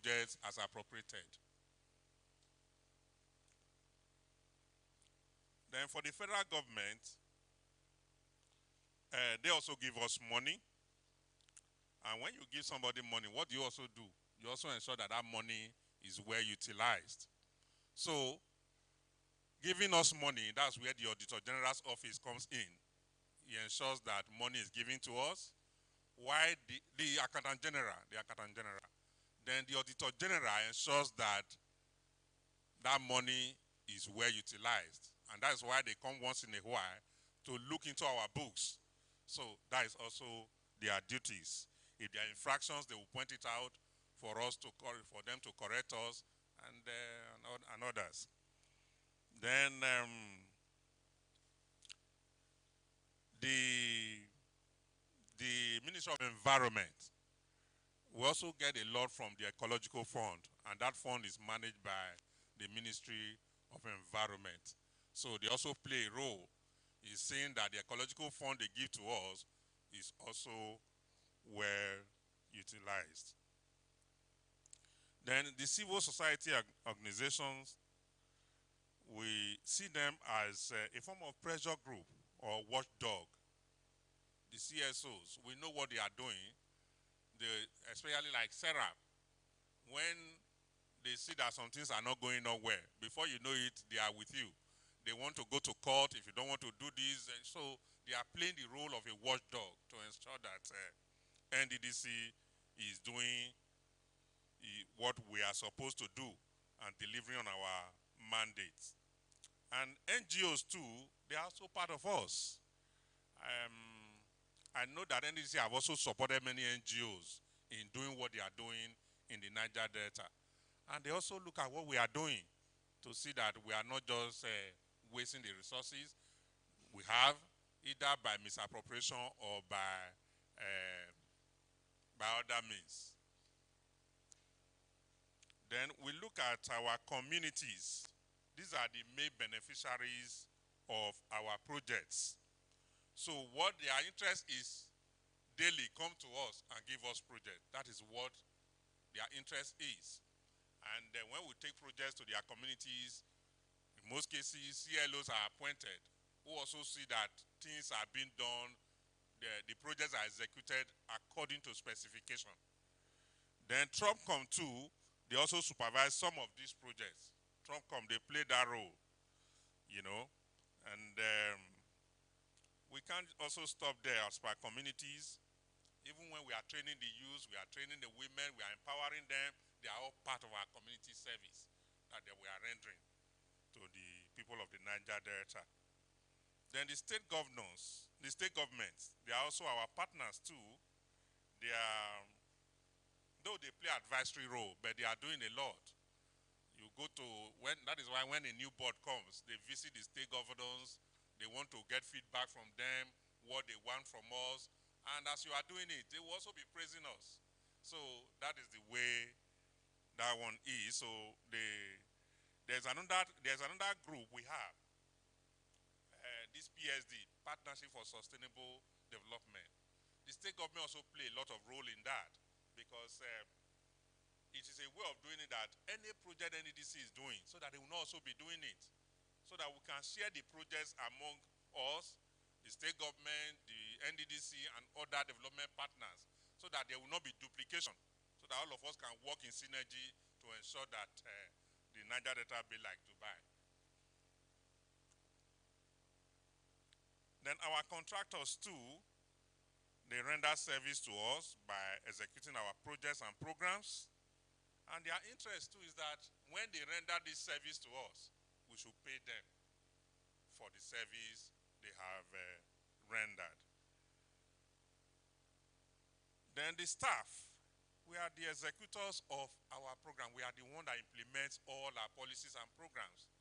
projects as appropriated. Then for the federal government, they also give us money. And when you give somebody money, what do you also do? You also ensure that that money is well utilized. So, giving us money, that's where the Auditor General's office comes in. He ensures that money is given to us. Why the Accountant General, then the Auditor General ensures that that money is well utilized. And that's why they come once in a while to look into our books. So that is also their duties. If there are infractions, they will point it out for us to for them to correct us and others. Then the Ministry of Environment, we also get a lot from the Ecological Fund, and that fund is managed by the Ministry of Environment. So they also play a role in seeing that the Ecological Fund they give to us is also well utilized. Then the civil society organizations, we see them as a form of pressure group or watchdog. The CSOs, we know what they are doing. Especially like SERAP, when they see that some things are not going on well, before you know it, they are with you. They want to go to court if you don't want to do this. And so they are playing the role of a watchdog to ensure that NDDC is doing what we are supposed to do and delivering on our mandates. And NGOs too, they are also part of us. I know that NDDC have also supported many NGOs in doing what they are doing in the Niger Delta. And they also look at what we are doing to see that we are not just wasting the resources we have, either by misappropriation or by other means. Then we look at our communities. These are the main beneficiaries of our projects. So what their interest is, daily come to us and give us projects. That is what their interest is. And then when we take projects to their communities, in most cases, CLOs are appointed who also see that things are being done, the projects are executed according to specification. Then Tropcom too, they also supervise some of these projects. Tropcom, they play that role, you know, and we can't also stop there as per communities. Even when we are training the youth, we are training the women, we are empowering them, they are all part of our community service that we are rendering to the people of the Niger Delta. Then the state governors, the state governments, they are also our partners too. They are, though they play advisory role, but they are doing a lot. You go to, that is why when a new board comes, they visit the state governors, they want to get feedback from them, what they want from us, and as you are doing it, they will also be praising us. So that is the way that one is. So there's another group we have, this PSD, Partnership for Sustainable Development. The state government also play a lot of role in that because it is a way of doing it that any project NDDC is doing, so that they will also be doing it, so that we can share the projects among us, the state government, the NDDC, and other development partners, so that there will not be duplication, so that all of us can work in synergy to ensure that the Niger Delta be like Dubai. Then our contractors too, they render service to us by executing our projects and programs. And their interest too is that when they render this service to us, we should pay them for the service they have rendered. Then the staff, we are the executors of our program. We are the one that implements all our policies and programs.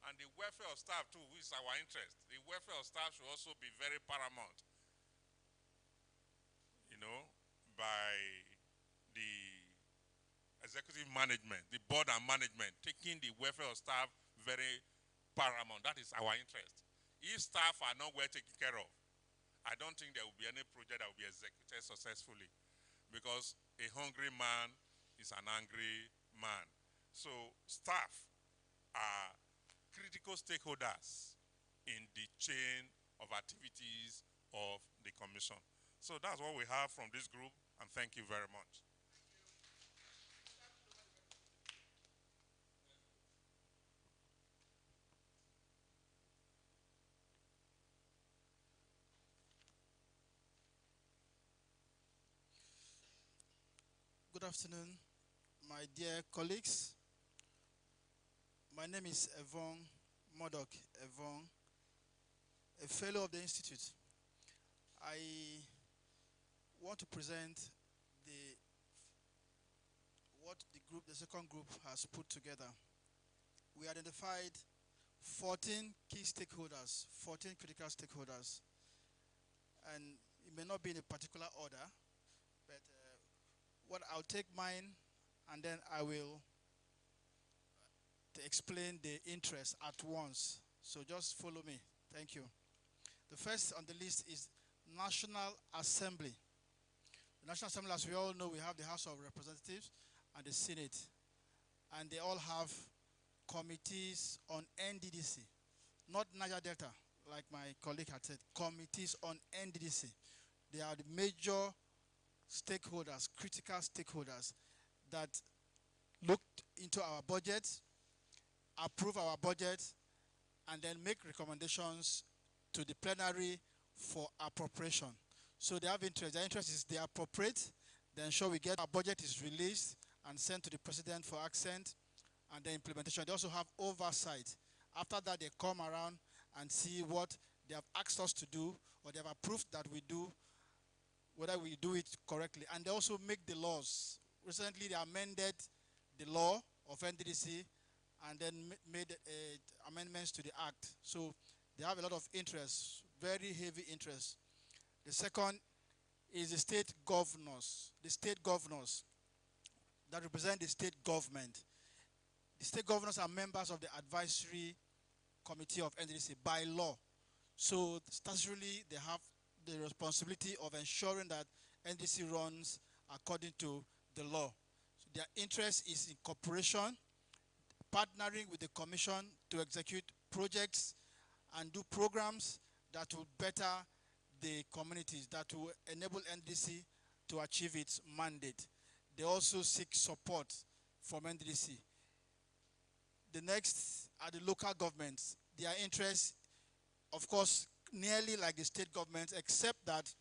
And the welfare of staff too, which is our interest. The welfare of staff should also be very paramount, you know, by the executive management, the board and management, taking the welfare of staff very paramount. That is our interest. If staff are not well taken care of, I don't think there will be any project that will be executed successfully, because a hungry man is an angry man. So staff are critical stakeholders in the chain of activities of the commission. So that's what we have from this group, and thank you very much. Good afternoon, my dear colleagues. My name is Evon Modok Evon, a fellow of the Institute. I want to present what the second group has put together. We identified 14 key stakeholders, 14 critical stakeholders, and it may not be in a particular order, but what I'll take mine and then I will explain the interest at once. So just follow me. Thank you. The first on the list is National Assembly. The National Assembly, as we all know, we have the House of Representatives and the Senate. And they all have committees on NDDC. Not Niger Delta, like my colleague had said. Committees on NDDC. They are the major stakeholders, critical stakeholders that looked into our budget, approve our budget, and then make recommendations to the plenary for appropriation. So they have interest. Their interest is they appropriate, they ensure we get our budget is released and sent to the president for accent and the implementation. They also have oversight. After that, they come around and see what they have asked us to do or they have approved that we do, whether we do it correctly. And they also make the laws. Recently, they amended the law of NDDC and then made amendments to the act. So they have a lot of interest, very heavy interest. The second is the state governors. The state governors that represent the state government. The state governors are members of the advisory committee of NDDC by law. So statutorily, they have the responsibility of ensuring that NDDC runs according to the law. So their interest is in cooperation, partnering with the commission to execute projects and do programs that will better the communities, that will enable NDDC to achieve its mandate. They also seek support from NDDC. The next are the local governments. Their interest, of course, nearly like the state governments, except that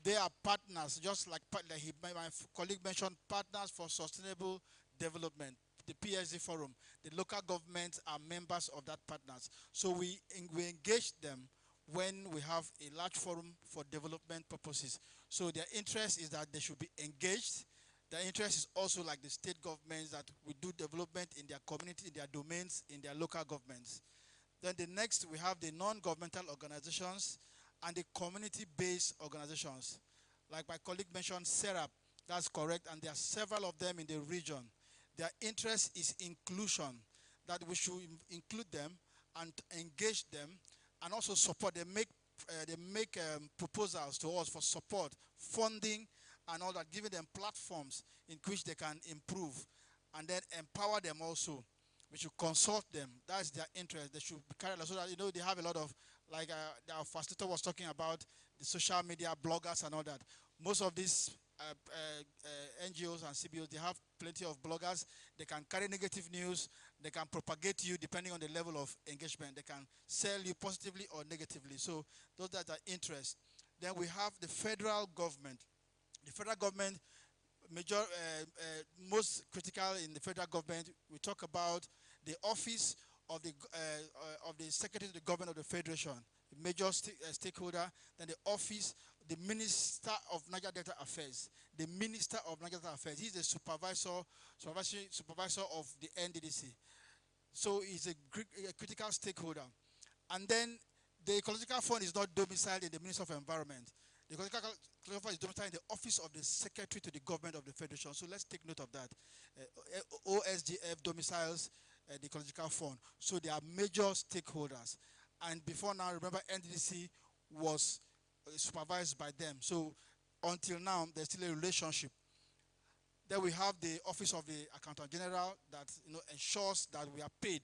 they are partners, just like my colleague mentioned, partners for sustainable development, the PSD Forum. The local governments are members of that partners. So we engage them when we have a large forum for development purposes. So their interest is that they should be engaged. Their interest is also like the state governments, that we do development in their community, in their domains, in their local governments. Then the next, we have the non-governmental organizations and the community-based organizations. Like my colleague mentioned, SERAP, that's correct, and there are several of them in the region. Their interest is inclusion, that we should include them and engage them and also support. They make proposals to us for support, funding, and all that, giving them platforms in which they can improve and then empower them also. We should consult them. That's their interest. They should be carried along so that, you know, they have a lot of, like our facilitator was talking about, the social media bloggers and all that. Most of these NGOs and CBOs, they have plenty of bloggers. They can carry negative news. They can propagate you depending on the level of engagement. They can sell you positively or negatively. So those that are interest. Then we have the federal government. The federal government, most critical in the federal government, we talk about the office of the Secretary to the Government of the Federation, the major stakeholder, then the office, the Minister of Niger Delta Affairs. The Minister of Niger Delta Affairs, he's the supervisor of the NDDC. So he's a critical stakeholder. And then the Ecological Fund is not domiciled in the Ministry of Environment. The Ecological Fund is domiciled in the office of the Secretary to the Government of the Federation. So let's take note of that. OSGF domiciles the Ecological Fund. So they are major stakeholders. And before now, remember, NDDC was supervised by them. So until now, there's still a relationship. Then we have the Office of the Accountant General that ensures that we are paid.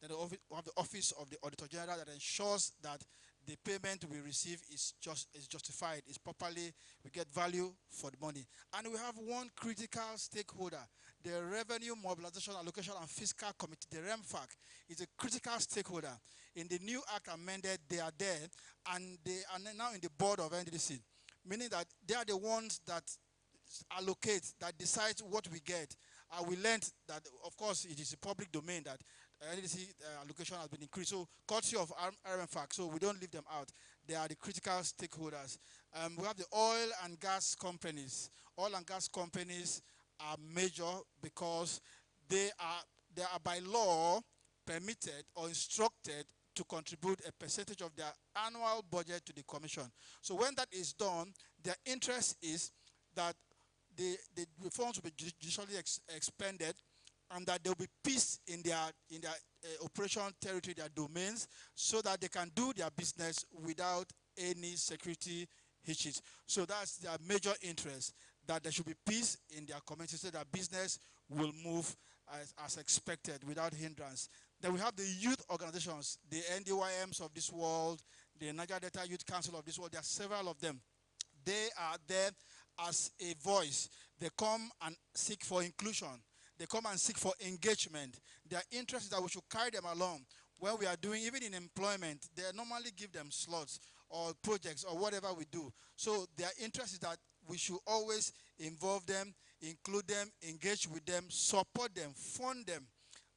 Then we have the Office of the Auditor General that ensures that the payment we receive is justified, is properly, we get value for the money. And we have one critical stakeholder, the Revenue Mobilization, Allocation and Fiscal Committee, the REMFAC, is a critical stakeholder. In the new act amended, they are there, and they are now in the board of NDDC, meaning that they are the ones that allocate, that decides what we get. We learned that, of course, it is a public domain that NDDC allocation has been increased. So, courtesy of RMFAC, so we don't leave them out. They are the critical stakeholders. We have the oil and gas companies. Oil and gas companies are major because they are by law permitted or instructed to contribute a percentage of their annual budget to the commission. So when that is done, their interest is that the funds will be judicially expended, and that there will be peace in their operation territory, their domains, so that they can do their business without any security hitches. So that's their major interest, that there should be peace in their community so that business will move as expected without hindrance. Then we have the youth organizations, the NDYMs of this world, the Niger Delta Youth Council of this world. There are several of them. They are there as a voice. They come and seek for inclusion. They come and seek for engagement. Their interest is that we should carry them along. When we are doing, even in employment, they normally give them slots or projects or whatever we do. So their interest is that we should always involve them, include them, engage with them, support them, fund them,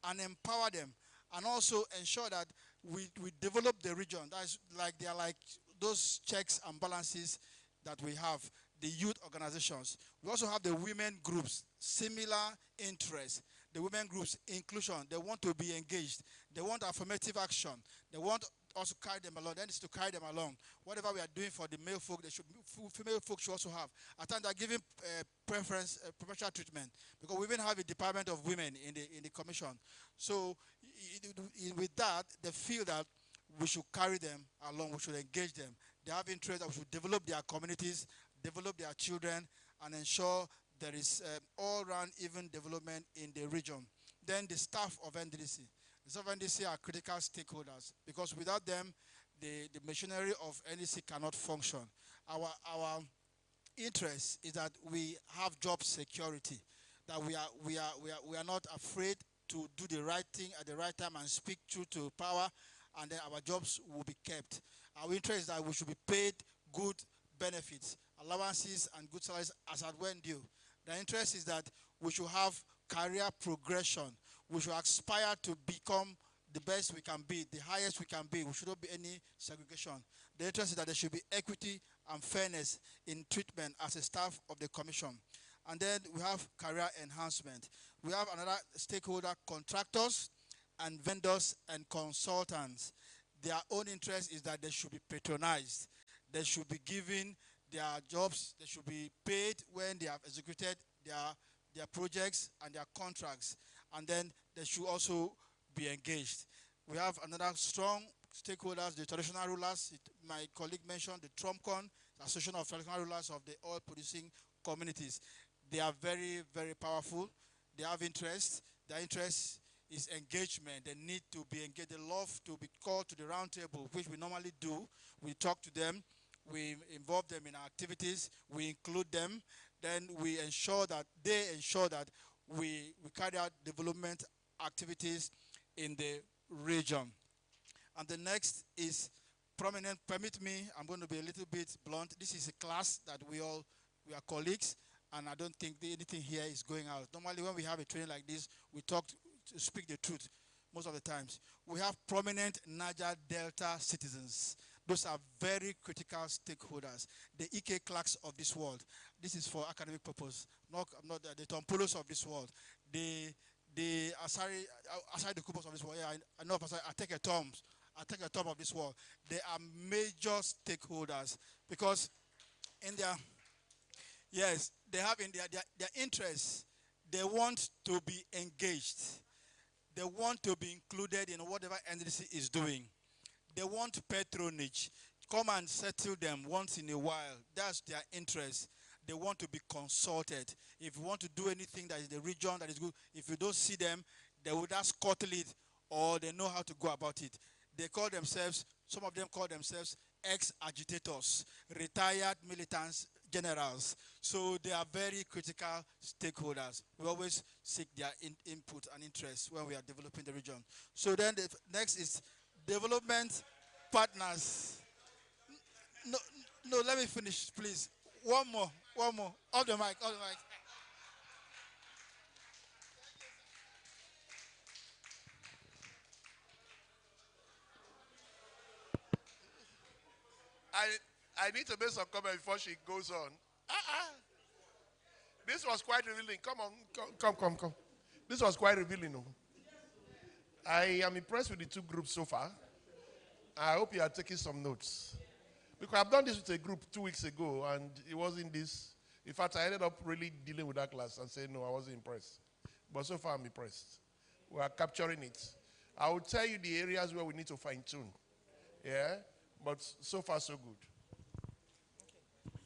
and empower them. And also ensure that we develop the region. That's like, they are like those checks and balances that we have. The youth organizations. We also have the women groups, similar interests. The women groups, inclusion. They want to be engaged. They want affirmative action. They want us to carry them along. Then it's to carry them along. Whatever we are doing for the male folk, female folk should also have. At times they're giving preferential treatment, because we even have a department of women in the commission. So with that, they feel that we should carry them along. We should engage them. They have interest that we should develop their communities, develop their children, and ensure there is all-round even development in the region. Then the staff of NDDC. The staff of NDDC are critical stakeholders, because without them, the machinery of NDDC cannot function. Our interest is that we have job security, that we are not afraid to do the right thing at the right time and speak true to power, and then our jobs will be kept. Our interest is that we should be paid good benefits, allowances, and good salaries as at when due. The interest is that we should have career progression. We should aspire to become the best we can be, the highest we can be. We should not be any segregation. The interest is that there should be equity and fairness in treatment as a staff of the commission. And then we have career enhancement. We have another stakeholder, contractors and vendors and consultants. Their own interest is that they should be patronized. They should be given their jobs. They should be paid when they have executed their projects and their contracts. And then they should also be engaged. We have another strong stakeholders, the traditional rulers. My colleague mentioned the TROMCON, the Association of Traditional Rulers of the Oil-Producing Communities. They are very, very powerful. They have interest. Their interest is engagement. They need to be engaged. They love to be called to the round table, which we normally do. We talk to them. We involve them in our activities. We include them. Then we ensure that they ensure that we carry out development activities in the region. And the next is prominent. Permit me, I'm going to be a little bit blunt. This is a class that we are colleagues, and I don't think anything here is going out. Normally when we have a training like this, we talk to speak the truth most of the times. We have prominent Niger Delta citizens. Those are very critical stakeholders. The E.K. Clarks of this world. This is for academic purpose. I'm not the Tom Poulos of this world. The Asari Dokubos of this world. Yeah, I know. I take a term of this world. They are major stakeholders, because in their they have in their interests. They want to be engaged. They want to be included in whatever NDDC is doing. They want patronage. Come and settle them once in a while. That's their interest. they want to be consulted. If you want to do anything that is the region that is good, if you don't see them, they will just scuttle it, or they know how to go about it. They call themselves, some of them call themselves ex-agitators, retired militants, generals. So they are very critical stakeholders. We always seek their input and interest when we are developing the region. So then the next is development partners. No, no, let me finish, please. One more, one more. Off the mic, off the mic. I need to make some comment before she goes on. This was quite revealing. Come on, come. This was quite revealing. Oh. I am impressed with the two groups so far. I hope you are taking some notes. Because I've done this with a group 2 weeks ago, and it wasn't this. In fact, I ended up really dealing with that class and saying, no, I wasn't impressed. But so far, I'm impressed. We are capturing it. I will tell you the areas where we need to fine-tune. Yeah? But so far, so good.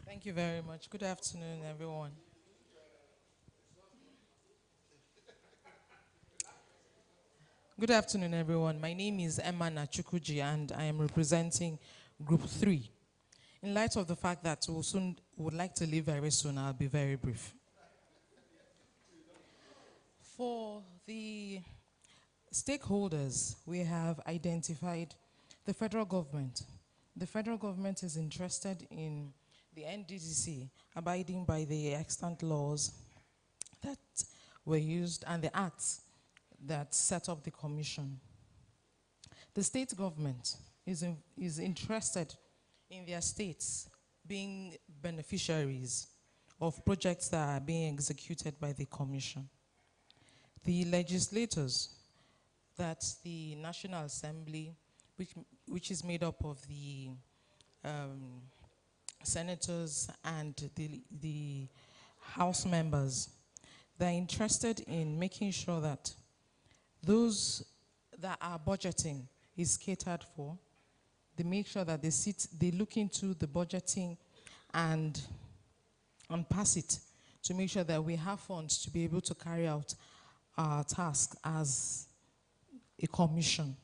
Thank you very much. Good afternoon, everyone. Good afternoon, everyone. My name is Emma Nachukuji, and I am representing Group 3. In light of the fact that we soon would like to leave very soon, I'll be very brief. For the stakeholders, we have identified the federal government. The federal government is interested in the NDDC abiding by the extant laws that were used and the acts that set up the commission. The state government is interested in their states being beneficiaries of projects that are being executed by the commission. The legislators, that's the National Assembly, which is made up of the senators and the House members, they're interested in making sure that those that are budgeting is catered for. They make sure that they look into the budgeting and pass it to make sure that we have funds to be able to carry out our task as a commission.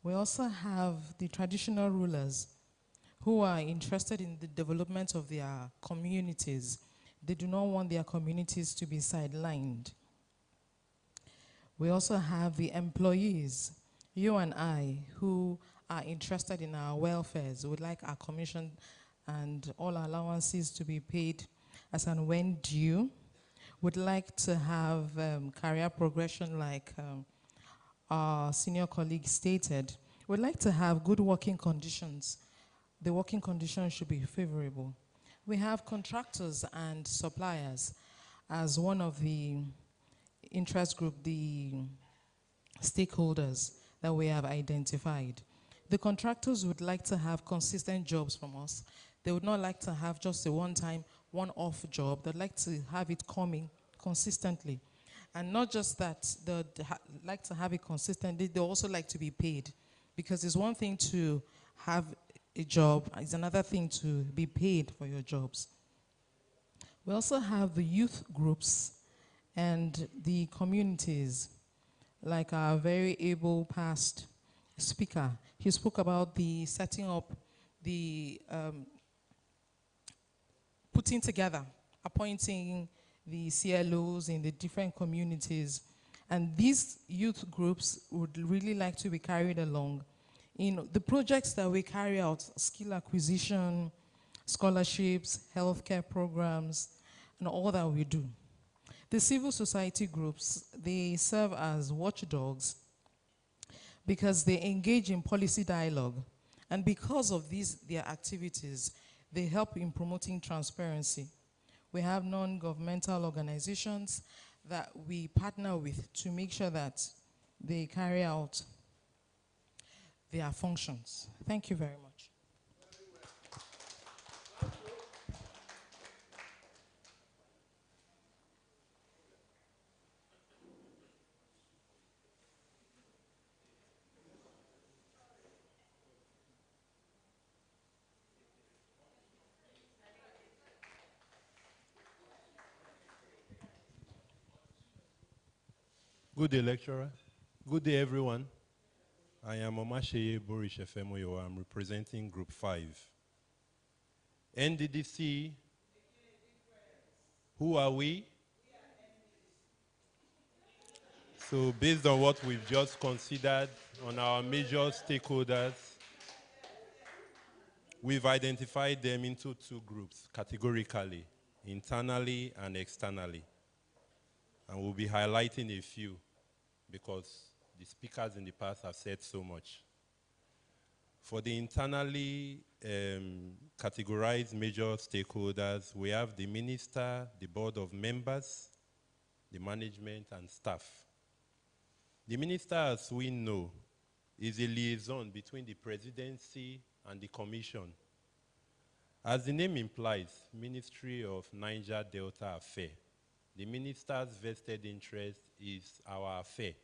We also have the traditional rulers who are interested in the development of their communities. They do not want their communities to be sidelined. We also have the employees, you and I, who are interested in our welfares. We would like our commission and all allowances to be paid as and when due. Would like to have career progression like our senior colleague stated. We'd like to have good working conditions. The working conditions should be favorable. We have contractors and suppliers as one of the interest group, the stakeholders that we have identified. The contractors would like to have consistent jobs from us. They would not like to have just a one-time, one-off job. They'd like to have it coming consistently. And not just that, they'd like to have it consistently, they also like to be paid. Because it's one thing to have a job, it's another thing to be paid for your jobs. We also have the youth groups and the communities, like our very able past speaker. He spoke about the setting up, the putting together, appointing the CLOs in the different communities. And these youth groups would really like to be carried along in the projects that we carry out, skill acquisition, scholarships, healthcare programs, and all that we do. The civil society groups, they serve as watchdogs because they engage in policy dialogue. And because of their activities, they help in promoting transparency. We have non-governmental organizations that we partner with to make sure that they carry out their functions. Thank you very much. Good day, lecturer. Good day, everyone. I am Omasheye Boris Efemoyo. I'm representing Group 5. NDDC, who are we? So based on what we've just considered on our major stakeholders, we've identified them into two groups categorically, internally and externally. And we'll be highlighting a few because the speakers in the past have said so much. For the internally categorized major stakeholders, we have the minister, the board of members, the management, and staff. The minister, as we know, is a liaison between the presidency and the commission. As the name implies, Ministry of Niger Delta Affair. The minister's vested interest is our affair.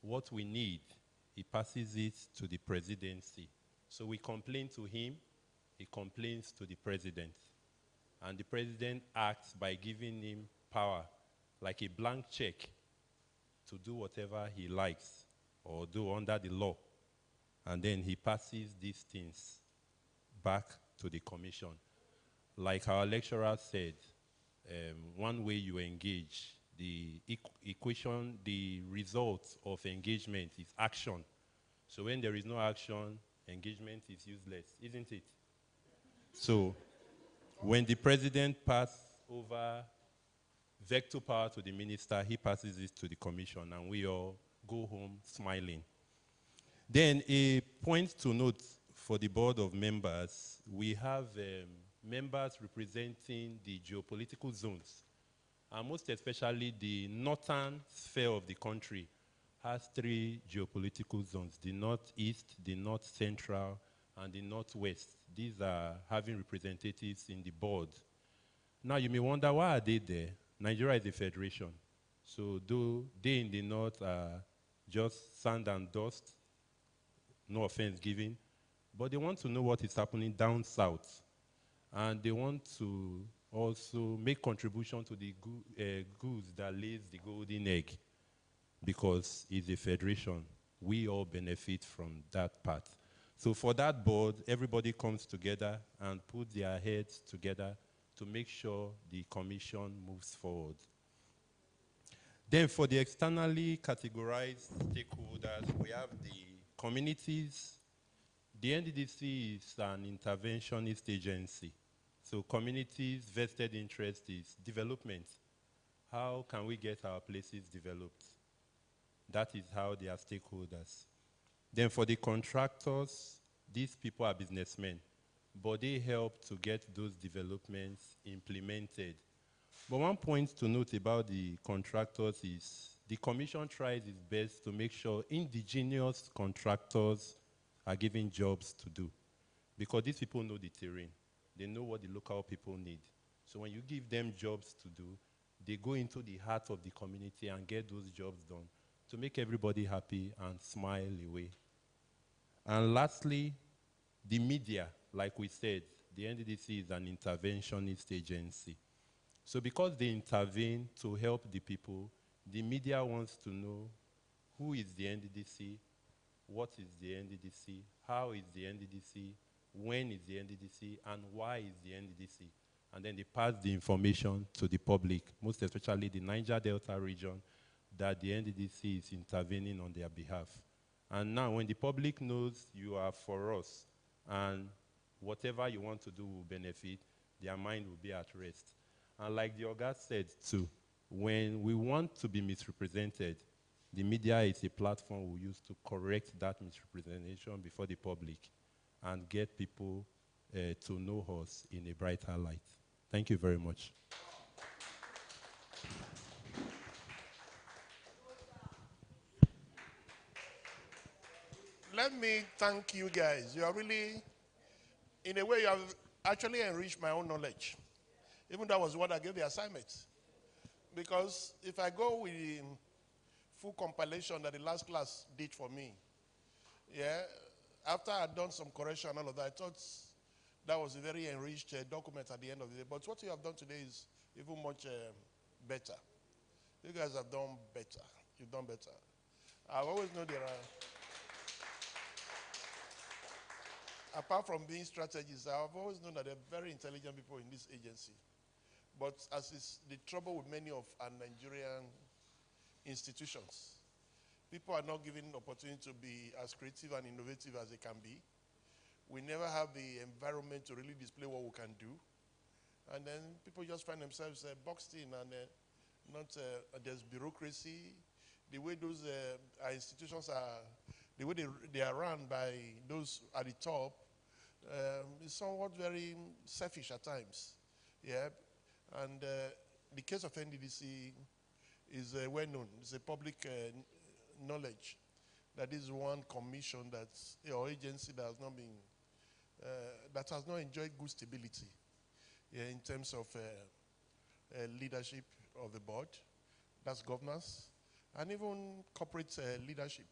What we need, he passes it to the presidency. So we complain to him, he complains to the president. And the president acts by giving him power, like a blank check, to do whatever he likes or do under the law. And then he passes these things back to the commission. Like our lecturer said, one way you engage, the equation, the result of engagement is action. So when there is no action, engagement is useless, isn't it? So when the president passes over veto power to the minister, he passes it to the commission, and we all go home smiling. Then a point to note for the board of members, we have members representing the geopolitical zones, and most especially the northern sphere of the country has 3 geopolitical zones: the northeast, the north central, and the northwest. These are having representatives in the board. Now you may wonder, why are they there? Nigeria is a federation. So though they in the north are just sand and dust, no offense given, but they want to know what is happening down south. And they want to also make contribution to the goose that lays the golden egg, because it's a federation. We all benefit from that part. So for that board, everybody comes together and puts their heads together to make sure the commission moves forward. Then for the externally categorized stakeholders, we have the communities. The NDDC is an interventionist agency. So communities' vested interest is development. How can we get our places developed? That is how they are stakeholders. Then for the contractors, these people are businessmen, but they help to get those developments implemented. But one point to note about the contractors is the commission tries its best to make sure indigenous contractors are given jobs to do, because these people know the terrain. They know what the local people need. So when you give them jobs to do, they go into the heart of the community and get those jobs done to make everybody happy and smile away. And lastly, the media, like we said, the NDDC is an interventionist agency. So because they intervene to help the people, the media wants to know who is the NDDC, what is the NDDC, how is the NDDC, when is the NDDC, and why is the NDDC. And then they pass the information to the public, most especially the Niger Delta region, that the NDDC is intervening on their behalf. And now when the public knows you are for us and whatever you want to do will benefit, their mind will be at rest. And like the Oga said too, when we want to be misrepresented, the media is a platform we use to correct that misrepresentation before the public and get people to know us in a brighter light. Thank you very much. Let me thank you guys. You are really, in a way, you have actually enriched my own knowledge. Even that was what I gave the assignment. Because if I go with the full compilation that the last class did for me, yeah, after I had done some correction and all of that, I thought that was a very enriched document at the end of the day. But what you have done today is even much better. You guys have done better. You have done better. I've always known there are, apart from being strategists, I've always known that there are very intelligent people in this agency. But as is the trouble with many of our Nigerian institutions, people are not given opportunity to be as creative and innovative as they can be. We never have the environment to really display what we can do. And then people just find themselves boxed in, and there's bureaucracy. The way those our institutions are, the way they are run by those at the top, is somewhat very selfish at times. Yeah, and the case of NDDC is well known. It's a public knowledge that this is one commission that's or agency that has not been that has not enjoyed good stability, yeah, in terms of leadership of the board, that's governance, and even corporate leadership.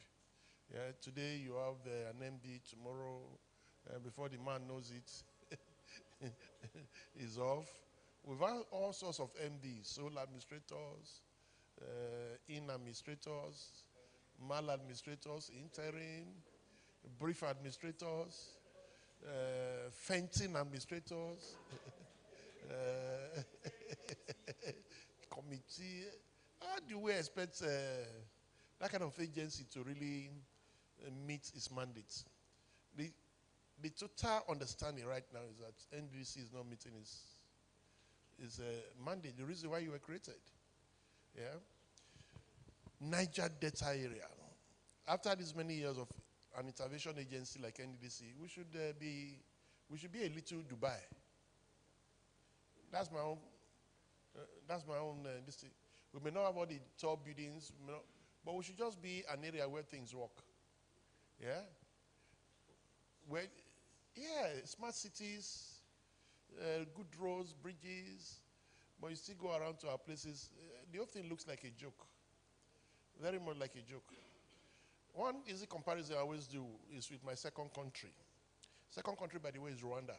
Yeah, today you have an MD, tomorrow, before the man knows it, is off. We've had all sorts of MDs, sole administrators, in administrators, mal administrators, interim, brief administrators, fainting administrators, committee. How do we expect that kind of agency to really meet its mandate? The total understanding right now is that NDDC is not meeting its mandate, the reason why you were created. Yeah. Niger Delta area. After these many years of an intervention agency like NDDC, we should be a little Dubai. That's my own. This thing. We may not have all the tall buildings, but we should just be an area where things work. Yeah. Where, yeah, smart cities, good roads, bridges, but you still go around to our places. The whole thing looks like a joke. Very much like a joke. One easy comparison I always do is with my second country. Second country, by the way, is Rwanda.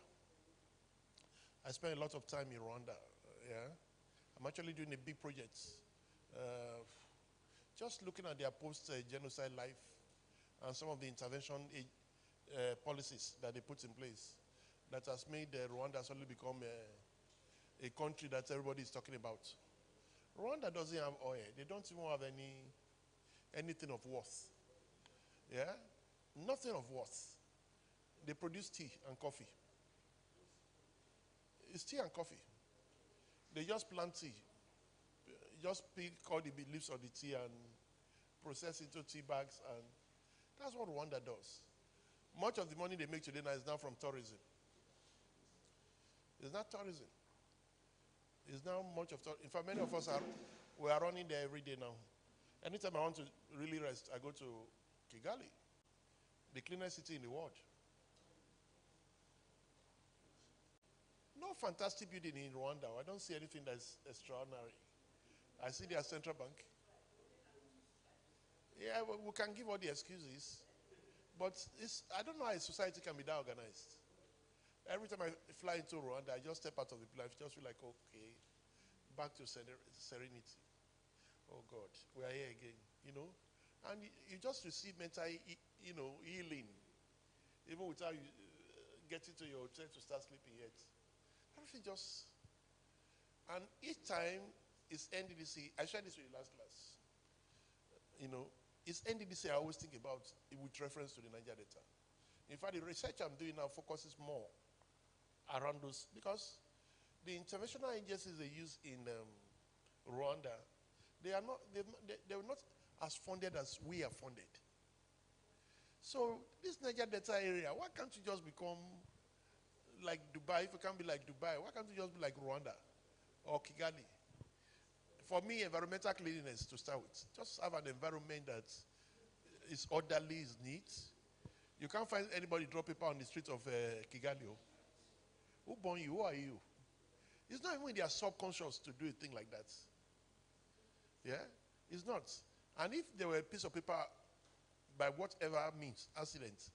I spent a lot of time in Rwanda. Yeah, I'm actually doing a big project. Just looking at their post-genocide life and some of the intervention policies that they put in place that has made Rwanda suddenly become a country that everybody is talking about. Rwanda doesn't have oil. They don't even have anything of worth. Yeah? Nothing of worth. They produce tea and coffee. It's tea and coffee. They just plant tea. Just pick all the leaves of the tea and process into tea bags, and that's what Rwanda does. Much of the money they make today now is now from tourism. It's not tourism. It's now much of tourism. In fact, many of us we are running there every day now. Anytime I want to really rest, I go to Kigali, the cleanest city in the world. No fantastic building in Rwanda. I don't see anything that's extraordinary. I see their central bank. Yeah, well, we can give all the excuses, but I don't know how a society can be that organized. Every time I fly into Rwanda, I just step out of the plane. I just feel like, okay, back to serenity. Oh God, we are here again, you know. And you just receive mental, healing, even without you getting to your hotel to start sleeping yet. Everything just, and each time it's NDDC. I shared this with you last class. You know, it's NDDC I always think about with reference to the Niger Delta. In fact, the research I'm doing now focuses more around those, because the interventional agencies they use in Rwanda, they were not as funded as we are funded. So this Niger Delta area, why can't you just become like Dubai? If you can't be like Dubai, why can't you just be like Rwanda or Kigali? For me, environmental cleanliness to start with. Just have an environment that is orderly, is neat. You can't find anybody drop paper on the street of Kigali. Who born you? Who are you? It's not even in their subconscious to do a thing like that. Yeah? It's not. And if there were a piece of paper by whatever means, accident,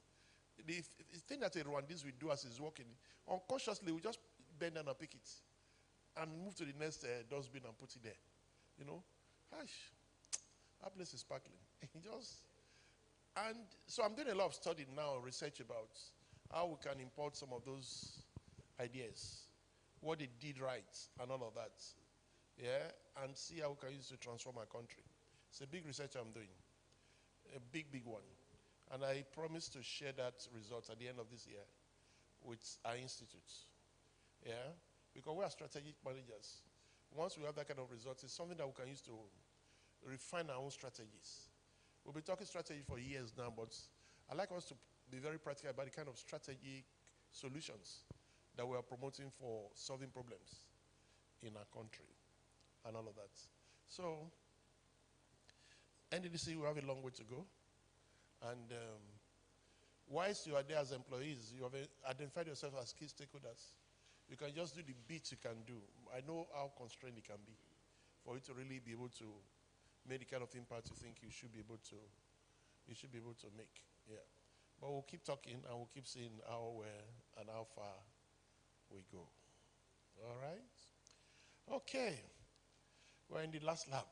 the thing that a Rwandese will do as he's walking, unconsciously we just bend down and pick it and move to the next dustbin and put it there. You know? That place is sparkling. And so I'm doing a lot of study now, research about how we can import some of those ideas, what they did right, and all of that. Yeah, and see how we can use it to transform our country. It's a big research I'm doing, a big, big one. And I promise to share that result at the end of this year with our institute. Yeah, because we are strategic managers. Once we have that kind of results, it's something that we can use to refine our own strategies. We'll be talking strategy for years now, but I'd like us to be very practical about the kind of strategic solutions that we are promoting for solving problems in our country and all of that. So, NDDC will have a long way to go. And whilst you are there as employees, you have identified yourself as key stakeholders. You can just do the bits you can do. I know how constrained it can be for you to really be able to make the kind of impact you think you should be able to make. Yeah. But we'll keep talking and we'll keep seeing how well and how far we go. All right? Okay. We're in the last lap.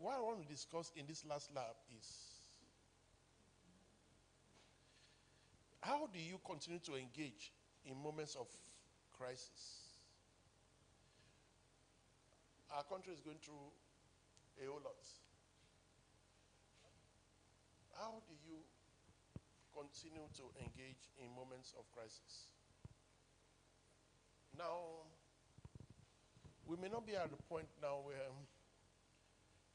What I want to discuss in this last lap is how do you continue to engage in moments of crisis? Our country is going through a whole lot. How do you continue to engage in moments of crisis? Now, we may not be at the point now where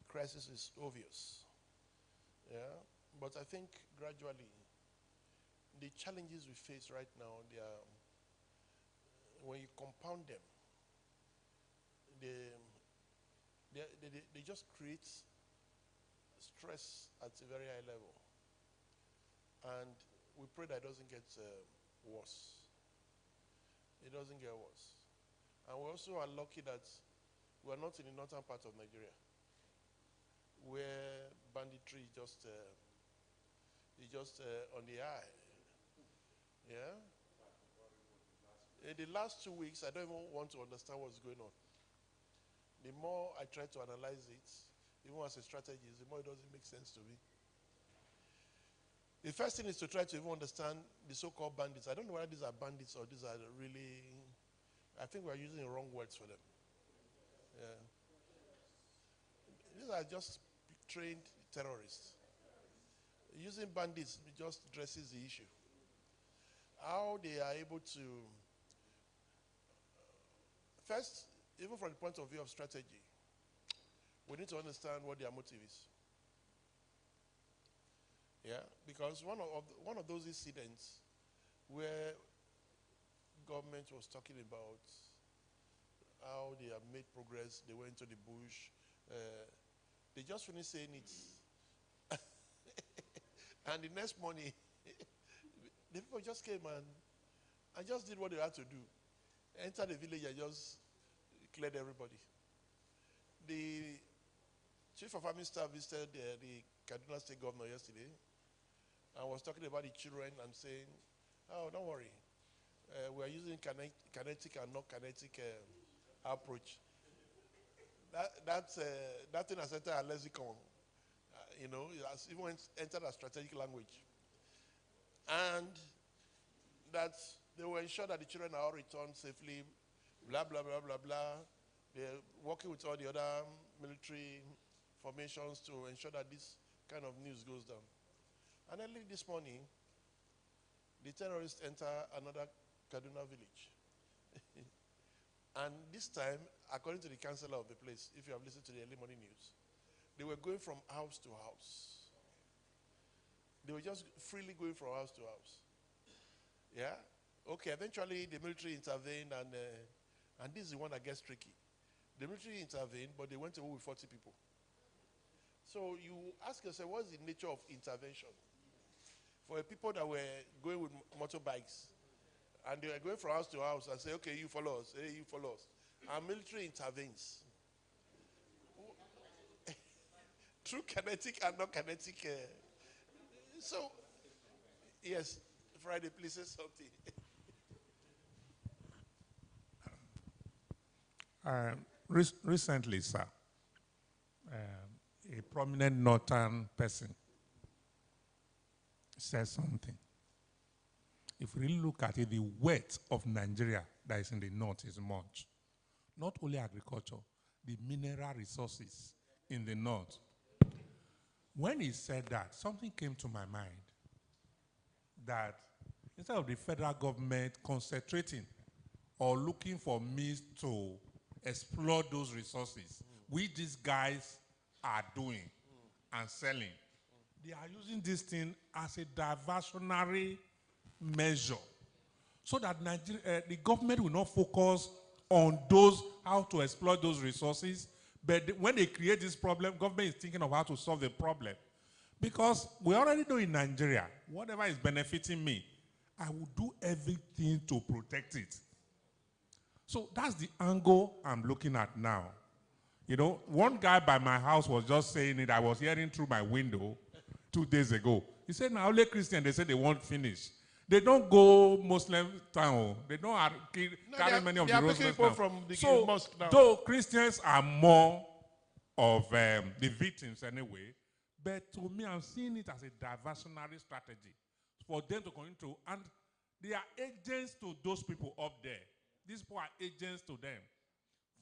crisis is obvious. Yeah, but I think gradually the challenges we face right now, they are, when you compound them, they just create stress at a very high level. And we pray that it doesn't get worse. It doesn't get worse. And we also are lucky that we are not in the northern part of Nigeria, where banditry is just on the eye. Yeah? In the last 2 weeks, I don't even want to understand what's going on. The more I try to analyze it, even as a strategist, the more it doesn't make sense to me. The first thing is to try to even understand the so-called bandits. I don't know whether these are bandits or these are really, I think we're using the wrong words for them. Yeah. These are just trained terrorists. Using bandits just addresses the issue. How they are able to, first, even from the point of view of strategy, we need to understand what their motive is. Yeah, because one of those incidents where government was talking about how they have made progress, they went to the bush, they just finished saying it. And the next morning, the people just came and just did what they had to do. Entered the village and just cleared everybody. The chief of army staff visited the Kaduna State governor yesterday and was talking about the children and saying, oh, don't worry. We are using kinetic and not kinetic approach. That thing has entered our lexicon. It has even entered our strategic language. And that they will ensure that the children are all returned safely, blah, blah, blah, blah, blah. They're working with all the other military formations to ensure that this kind of news goes down. And early this morning, the terrorists enter another Kaduna village. And this time, according to the councillor of the place, if you have listened to the early morning news, they were going from house to house. They were just freely going from house to house. Yeah? Okay, eventually the military intervened, and this is the one that gets tricky. The military intervened, but they went away with 40 people. So you ask yourself, what's the nature of intervention? For people that were going with motorbikes, and they were going from house to house and say, okay, you follow us, hey, you follow us. And military intervenes. Through kinetic and non-kinetic. So, yes, Friday, please say something. Recently, sir, a prominent northern person said something. If we really look at it, the wealth of Nigeria that is in the north is much. Not only agriculture, the mineral resources in the north. When he said that, something came to my mind that instead of the federal government concentrating or looking for means to explore those resources, which these guys are doing and selling, they are using this thing as a diversionary measure so that the government will not focus on how to exploit those resources. But when they create this problem, government is thinking of how to solve the problem. Because we already know in Nigeria, whatever is benefiting me, I will do everything to protect it. So that's the angle I'm looking at now. You know, one guy by my house was just saying it. I was hearing through my window 2 days ago. He said, now only Christian, they say they won't finish. They don't go Muslim town. They don't carry many of the Muslims now. From the so, mosque now. Though Christians are more of the victims anyway, but to me, I'm seeing it as a diversionary strategy for them to continue to, and they are agents to those people up there. These people are agents to them.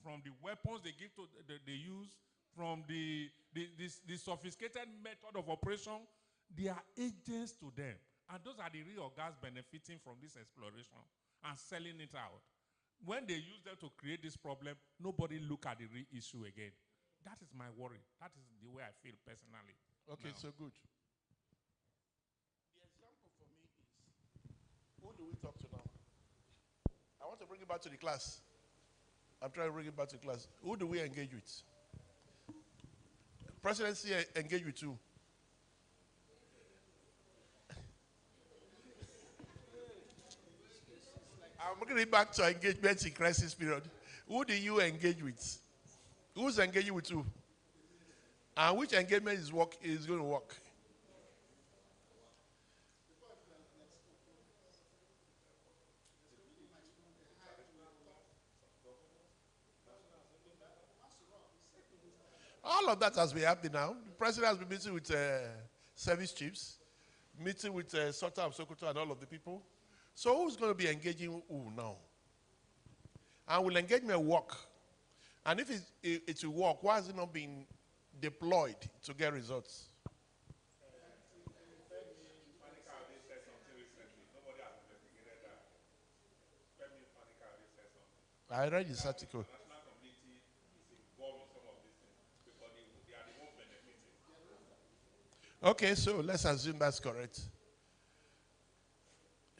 From the weapons they give to, they use, from the sophisticated method of operation, they are agents to them. And those are the real guys benefiting from this exploration and selling it out. When they use them to create this problem, nobody look at the real issue again. That is my worry. That is the way I feel personally. Okay, now. so good. The example for me is, who do we talk to now? I want to bring it back to the class. I'm trying to bring it back to the class. Who do we engage with? Presidency engage with who? I'm bringing it back to engagements in crisis period. Who do you engage with? Who's engaging with who? And which engagement is going to work? All of that has been happening now. The president has been meeting with service chiefs, meeting with Sultan of Sokoto and all of the people. So who's going to be engaging who now? And will engagement work? And if it will work, why has it not been deployed to get results? I read this article. Okay, so let's assume that's correct.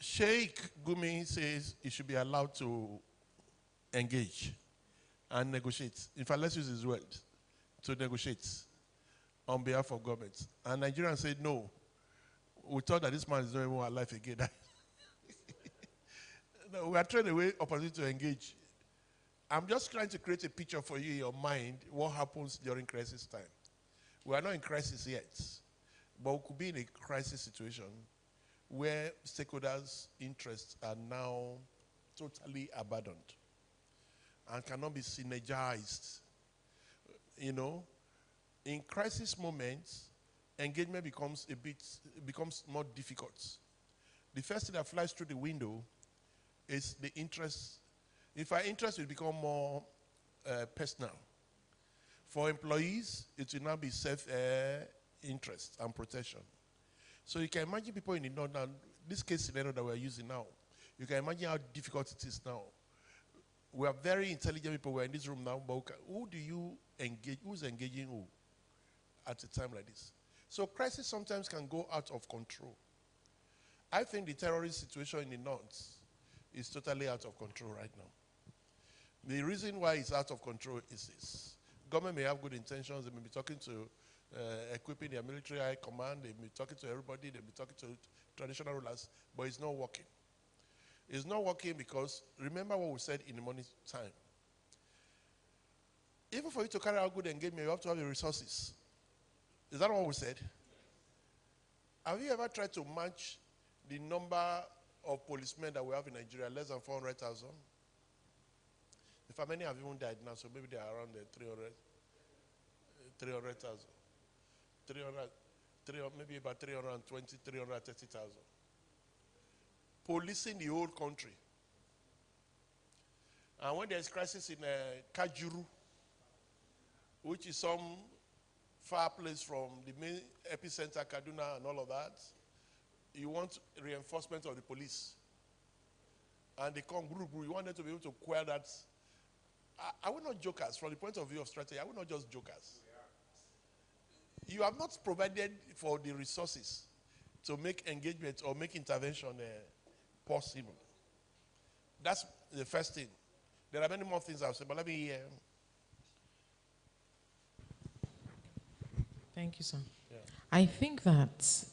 Sheikh Gumi says he should be allowed to engage and negotiate. In fact, let's use his word, to negotiate on behalf of government. And Nigerians said, no, we thought that this man is not even alive again. No, we are trying away opportunity to engage. I'm just trying to create a picture for you in your mind what happens during crisis time. We are not in crisis yet, but we could be in a crisis situation where stakeholders' interests are now totally abandoned and cannot be synergized. You know, in crisis moments, engagement becomes more difficult. The first thing that flies through the window is the interest. If our interest will become more personal. For employees, it will now be self-interest and protection. So you can imagine people in the north now, this case scenario that we're using now, you can imagine how difficult it is now. We are very intelligent people, we're in this room now, but who do you engage, who's engaging who at a time like this? So crisis sometimes can go out of control. I think the terrorist situation in the north is totally out of control right now. The reason why it's out of control is this. Government may have good intentions, they may be talking to equipping their military high command, they may be talking to everybody, they may be talking to traditional rulers, but it's not working. It's not working because, remember what we said in the morning time. Even for you to carry out good engagement, you have to have the resources. Is that what we said? Have you ever tried to match the number of policemen that we have in Nigeria, less than 400,000? In fact, many have even died now, so maybe they are around 300. 300,000. 300, maybe about 320, 330,000. Policing the whole country. And when there's crisis in Kajuru, which is some far place from the main epicenter, Kaduna, and all of that, you want reinforcement of the police. And they come, you want them to be able to quell that. Are we not jokers from the point of view of strategy? Are we not just jokers? You have not provided for the resources to make engagement or make intervention possible. That's the first thing. There are many more things I'll say, but let me hear. Thank you, sir. Yeah. I think that,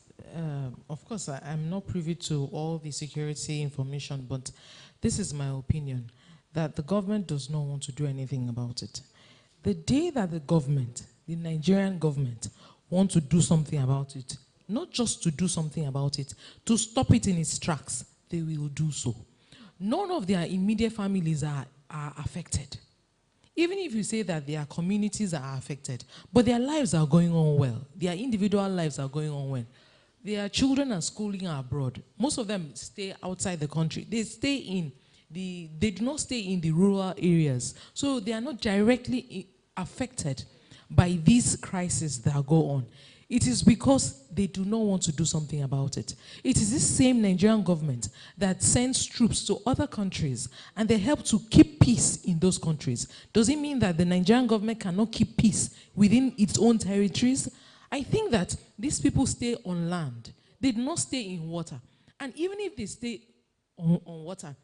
of course, I'm not privy to all the security information, but this is my opinion, that the government does not want to do anything about it. The day that the government, the Nigerian government, want to do something about it, not just to do something about it, to stop it in its tracks, they will do so. None of their immediate families are affected. Even if you say that their communities are affected, but their lives are going on well. Their individual lives are going on well. Their children are schooling abroad. Most of them stay outside the country. They do not stay in the rural areas. So they are not directly affected by these crises that go on. It is because they do not want to do something about it. It is this same Nigerian government that sends troops to other countries and they help to keep peace in those countries. Does it mean that the Nigerian government cannot keep peace within its own territories? I think that these people stay on land. They do not stay in water. And even if they stay on water,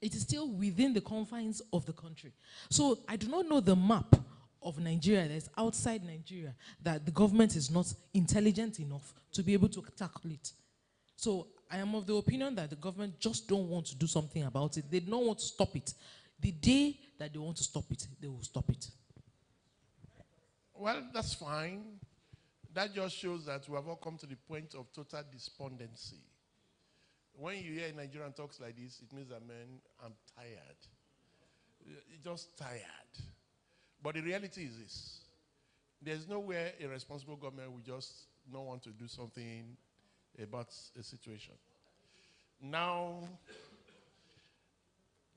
it is still within the confines of the country. So I do not know the map of Nigeria that is outside Nigeria that the government is not intelligent enough to be able to tackle it. So I am of the opinion that the government just don't want to do something about it. They don't want to stop it. The day that they want to stop it, they will stop it. Well, that's fine. That just shows that we have all come to the point of total despondency. When you hear a Nigerian talks like this, it means that, man, I'm tired. You're just tired. But the reality is this. There's nowhere a responsible government will just not want to do something about a situation. Now,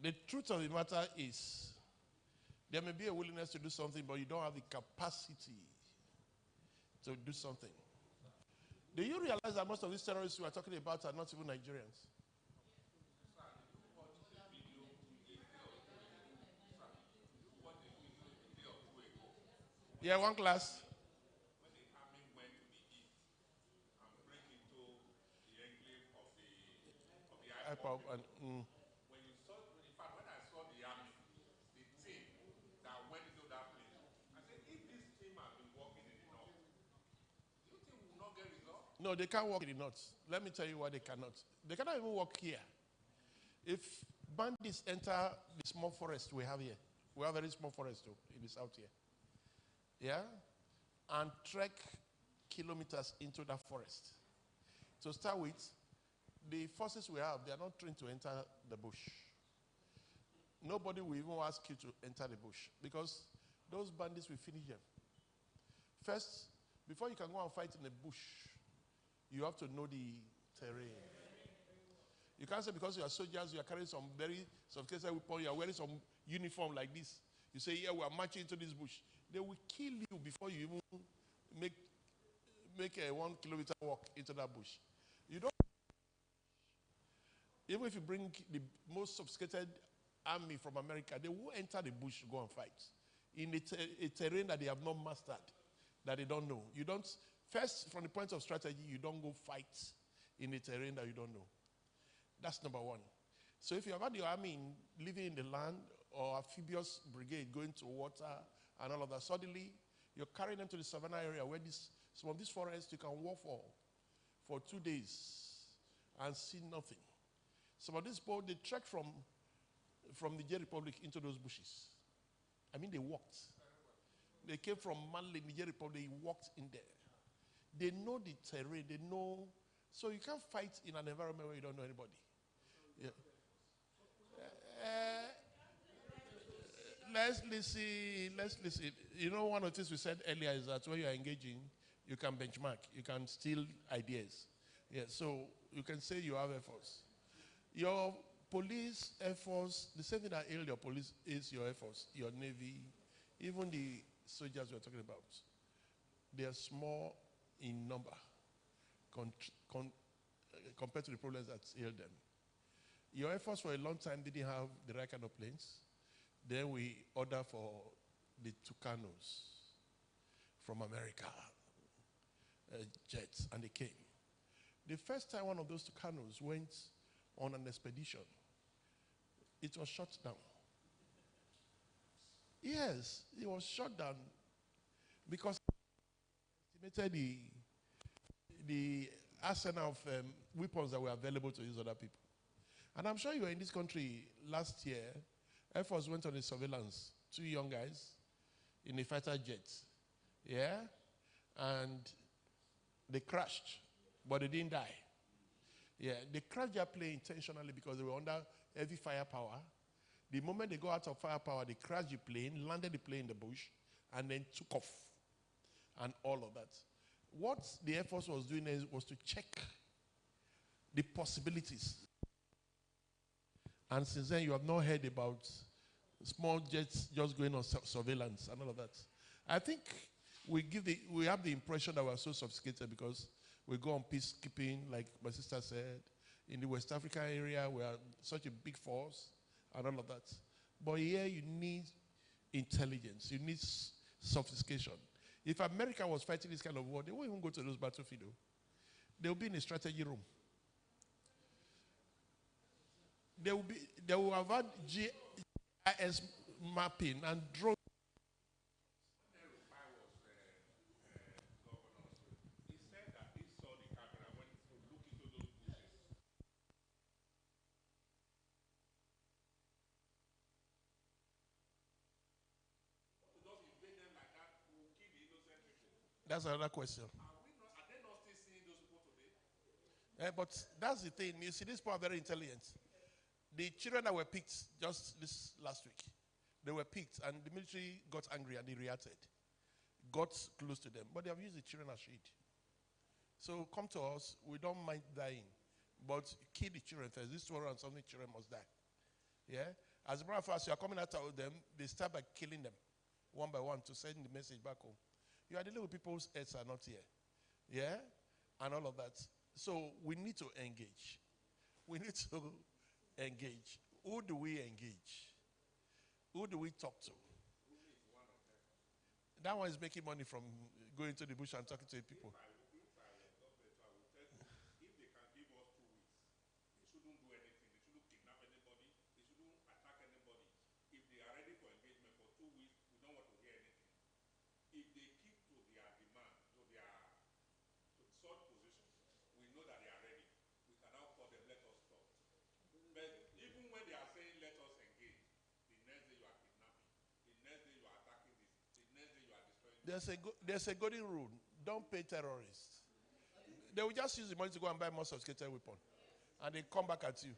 the truth of the matter is, there may be a willingness to do something, but you don't have the capacity to do something. Do you realize that most of these terrorists we are talking about are not even Nigerians? Yeah, one class. When the army went to the east and break into the enclave of the IPOB, when you saw, in fact, when I saw the army, the team that went into that place, I said, if this team has been working in the north, do you think we will not get results? No, they can't work in the north. Let me tell you why they cannot. They cannot even work here. If bandits enter the small forest we have here, we have a very small forest too, in the south here. Yeah? And trek kilometers into that forest. To start with, the forces we have, they are not trained to enter the bush. Nobody will even ask you to enter the bush because those bandits will finish them. First, before you can go and fight in the bush, you have to know the terrain. You can't say because you are soldiers, you are carrying some very sophisticated weapon, you are wearing some uniform like this. You say, yeah, we are marching into this bush. They will kill you before you even make a 1 kilometer walk into that bush. You don't. Even if you bring the most sophisticated army from America, they will enter the bush to go and fight in a terrain that they have not mastered, that they don't know. You don't. First, from the point of strategy, you don't go fight in a terrain that you don't know. That's number one. So if you have had your army living in the land or amphibious brigade going to water and all of that, suddenly you're carrying them to the savannah area where some of these forests you can walk for 2 days and see nothing. Some of these people, they trekked from Niger Republic into those bushes. I mean, they walked. They came from Mali, Niger Republic, they walked in there. They know the terrain, they know. So you can't fight in an environment where you don't know anybody. Yeah. let's listen. Let's listen. You know, one of the things we said earlier is that when you are engaging, you can benchmark, you can steal ideas. Yeah, so you can say you have efforts. Your police efforts, the same thing that ailed your police is your efforts, your navy, even the soldiers we're talking about. They are small in number compared to the problems that ailed them. Your efforts for a long time didn't have the right kind of planes. Then we order for the Tucanos from America, jets, and they came. The first time one of those Tucanos went on an expedition, it was shut down. Yes, it was shut down because estimated the arsenal of weapons that were available to use other people. And I'm sure you were in this country last year. Air Force went on a surveillance, 2 young guys in a fighter jet. Yeah? And they crashed, but they didn't die. Yeah, they crashed their plane intentionally because they were under heavy firepower. The moment they go out of firepower, they crashed the plane, landed the plane in the bush, and then took off. And all of that. What the Air Force was doing was to check the possibilities. And since then, you have not heard about small jets just going on surveillance and all of that. I think we have the impression that we're so sophisticated because we go on peacekeeping, like my sister said. In the West Africa area, we are such a big force and all of that. But here, you need intelligence. You need sophistication. If America was fighting this kind of war, they won't even go to those battlefields. They'll be in a strategy room. They will have had GIS mapping and drone. That's another question. Are they not still seeing those people today? But that's the thing. You see, these people are very intelligent. The children that were picked just this last week, they were picked, and the military got angry and they reacted. Got close to them, but they have used the children as shield. So come to us. We don't mind dying, but kill the children first. These 200 and something children must die. Yeah. As a matter of fact, you are coming out of them. They start by killing them one by one to send the message back home. You are dealing with people whose heads are not here. Yeah? And all of that. So we need to engage. We need to engage. Who do we engage? Who do we talk to? That one is making money from going to the bush and talking to people. There's a golden rule. Don't pay terrorists. They will just use the money to go and buy more sophisticated weapons. And they come back at you.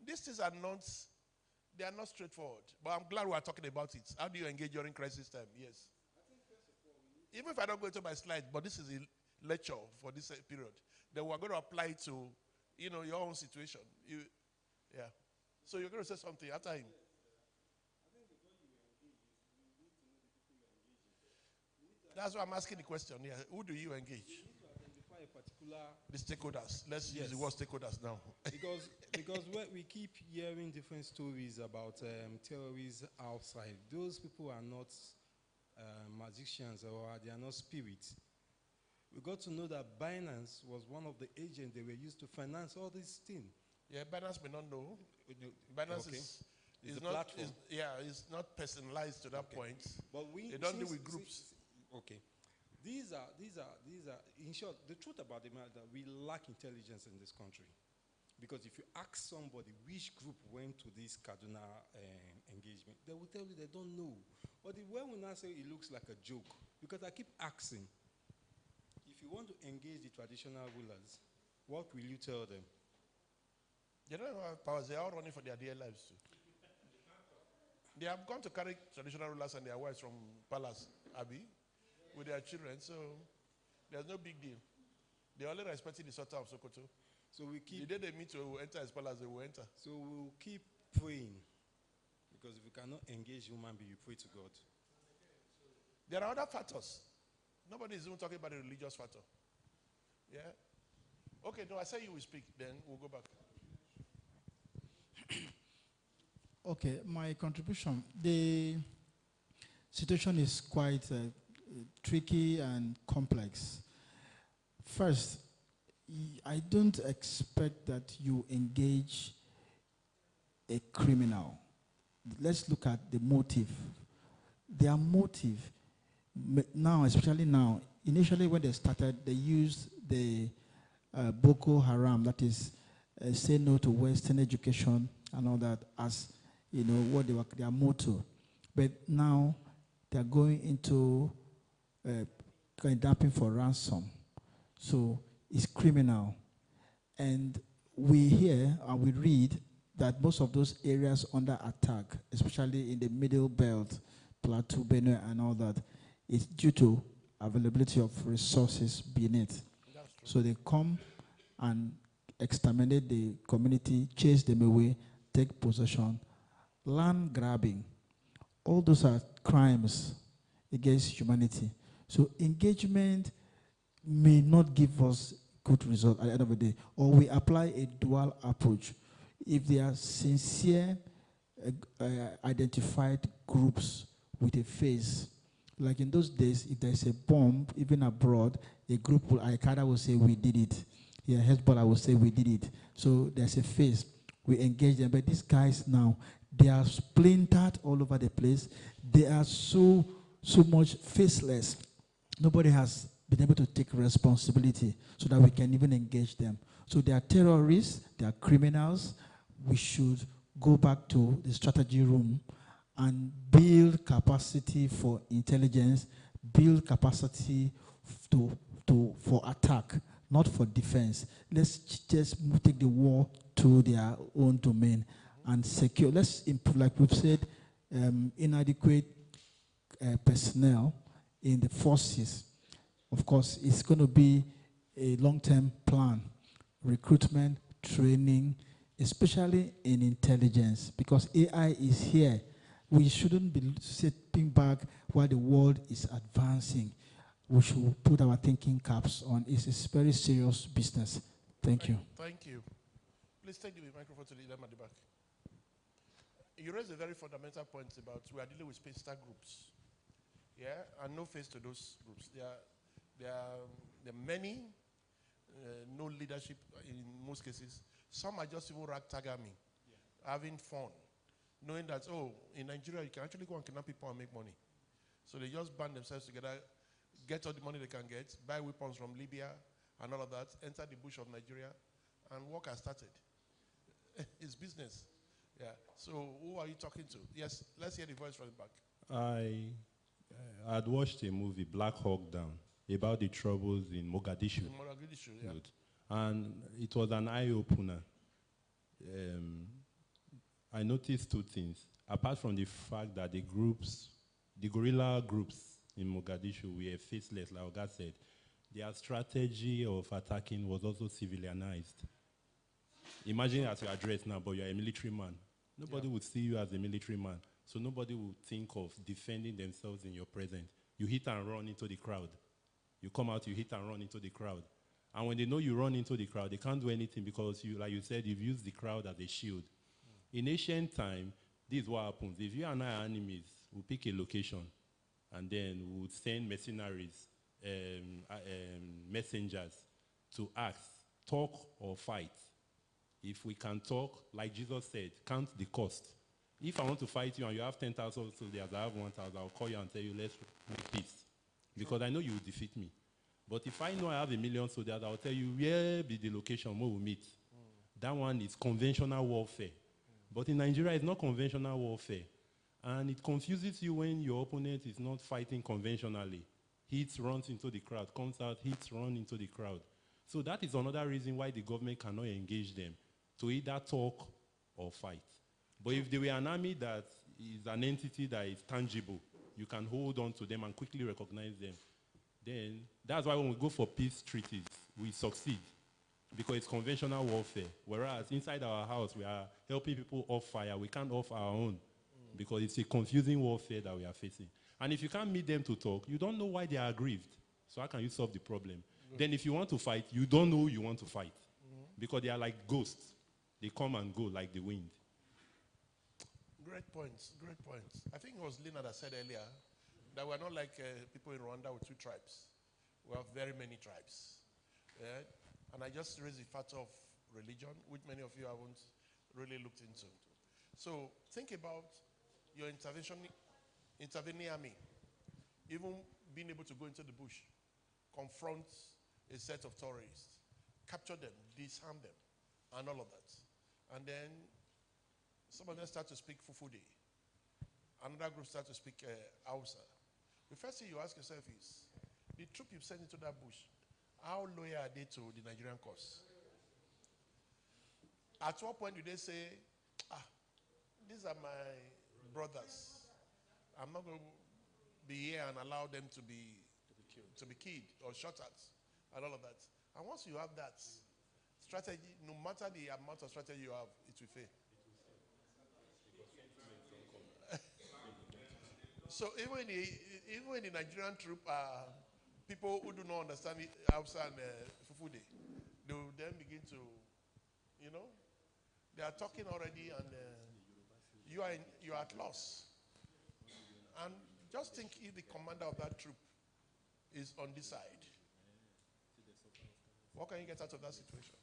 These things are not, they are not straightforward. But I'm glad we are talking about it. How do you engage during crisis time? Yes. Even if I don't go into my slides, but this is a lecture for this period, then we're going to apply it to, your own situation. Yeah. So you're going to say something after him. That's why I'm asking the question. Yeah, who do you engage? You need to identify a particular. The stakeholders. Let's use the word stakeholders now. because we keep hearing different stories about terrorists outside. Those people are not magicians or they are not spirits. We got to know that Binance was one of the agents they were used to finance all these things. Yeah, Binance may not know. Binance is not platform. It's not personalized to that point. But they don't deal with groups. Okay. These are, in short, the truth about the matter that we lack intelligence in this country. Because if you ask somebody which group went to this Kaduna engagement, they will tell you they don't know. But when we now say it looks like a joke, because I keep asking, if you want to engage the traditional rulers, what will you tell them? They don't have powers. They are all running for their dear lives too. They have gone to carry traditional rulers and their wives from palace, Abi, with their children, so there's no big deal. They only respected the Sultan of Sokoto. So we keep. The day they meet to enter his palace, they will enter. So we'll keep praying, because if we cannot engage human being, we pray to God. There are other factors. Nobody is even talking about the religious factor. Yeah? Okay, no, I say you will speak, then we'll go back. Okay, my contribution. The situation is quite tricky and complex. First, I don't expect that you engage a criminal. Let's look at the motive. Their motive, now, especially now, initially when they started, they used the Boko Haram, that is, say no to Western education and all that, as what they were, their motto. But now they're going into kidnapping for ransom. So it's criminal. And we hear and we read that most of those areas under attack, especially in the middle belt, Plateau, Benue, and all that, is due to availability of resources beneath. So they come and exterminate the community, chase them away, take possession. Land grabbing, all those are crimes against humanity. So engagement may not give us good result at the end of the day, or we apply a dual approach. If they are sincere, identified groups with a face, like in those days, if there's a bomb, even abroad, a group, Al-Qaeda will say, we did it. Yeah, Hezbollah will say, we did it. So there's a face. We engage them. But these guys now, they are splintered all over the place. They are so much faceless. Nobody has been able to take responsibility so that we can even engage them. So they are terrorists, they are criminals. We should go back to the strategy room and build capacity for intelligence, build capacity for attack, not for defense. Let's just take the war to their own domain and secure. Let's improve, like we've said, inadequate personnel in the forces. Of course, it's going to be a long-term plan, recruitment, training, especially in intelligence, because AI is here. We shouldn't be sitting back while the world is advancing. We should put our thinking caps on. It's a very serious business. Thank you. Thank you. Please take the microphone to the them at the back. You raised a very fundamental point about we are dealing with space-star groups. Yeah, and no face to those groups. There are many, no leadership in most cases. Some are just even ragtag army, having fun, knowing that, in Nigeria, you can actually go and kidnap people and make money. So they just band themselves together, get all the money they can get, buy weapons from Libya and all of that, enter the bush of Nigeria, and work has started. It's business. Yeah. So who are you talking to? Yes, let's hear the voice from the back. I had watched a movie, Black Hawk Down, about the troubles in Mogadishu. In Mogadishu, yeah. Good. And it was an eye-opener. I noticed two things. Apart from the fact that the guerrilla groups in Mogadishu were faceless, like Oga said, their strategy of attacking was also civilianized. Imagine as you are dressed now, but you're a military man. Nobody would see you as a military man. So nobody would think of defending themselves in your presence. You hit and run into the crowd. You come out, you hit and run into the crowd. And when they know you run into the crowd, they can't do anything because, like you said, you've used the crowd as a shield. In ancient time, this is what happens. If you and I are enemies, we'll pick a location, and then we'll send mercenaries, messengers to ask, talk or fight. If we can talk, like Jesus said, count the cost. If I want to fight you and you have 10,000 soldiers, I have 1,000, I'll call you and tell you, let's make peace. Because I know you will defeat me. But if I know I have 1 million soldiers, I'll tell you where be the location where we'll meet. That one is conventional warfare. But in Nigeria, it's not conventional warfare. And it confuses you when your opponent is not fighting conventionally. Hits, runs into the crowd, comes out, hits, run into the crowd. So that is another reason why the government cannot engage them, to either talk or fight. But if they were an army that is an entity that is tangible. You can hold on to them and quickly recognize them. Then that's why when we go for peace treaties, we succeed because it's conventional warfare. Whereas inside our house, we are helping people off fire. We can't off our own because it's a confusing warfare that we are facing. And if you can't meet them to talk, you don't know why they are aggrieved. So how can you solve the problem? Then if you want to fight, you don't know who you want to fight because they are like ghosts. They come and go like the wind. Great points, great points. I think it was Lina that said earlier that we're not like people in Rwanda with 2 tribes. We have very many tribes. Yeah? And I just raised the factor of religion, which many of you haven't really looked into. So think about your intervening army, even being able to go into the bush, confront a set of terrorists, capture them, disarm them, and all of that. And then some of them start to speak Fufude. Another group start to speak Hausa. The first thing you ask yourself is, the troop you sent into that bush, how loyal are they to the Nigerian cause? At what point do they say, these are my brothers. I'm not going to be here and allow them to be killed or shot at and all of that. And once you have that strategy, no matter the amount of strategy you have, it will fail. So even the Nigerian troop are people who do not understand Hausa and Fufude. They will then begin to, they are talking already, and you are at loss. And just think if the commander of that troop is on this side, what can you get out of that situation?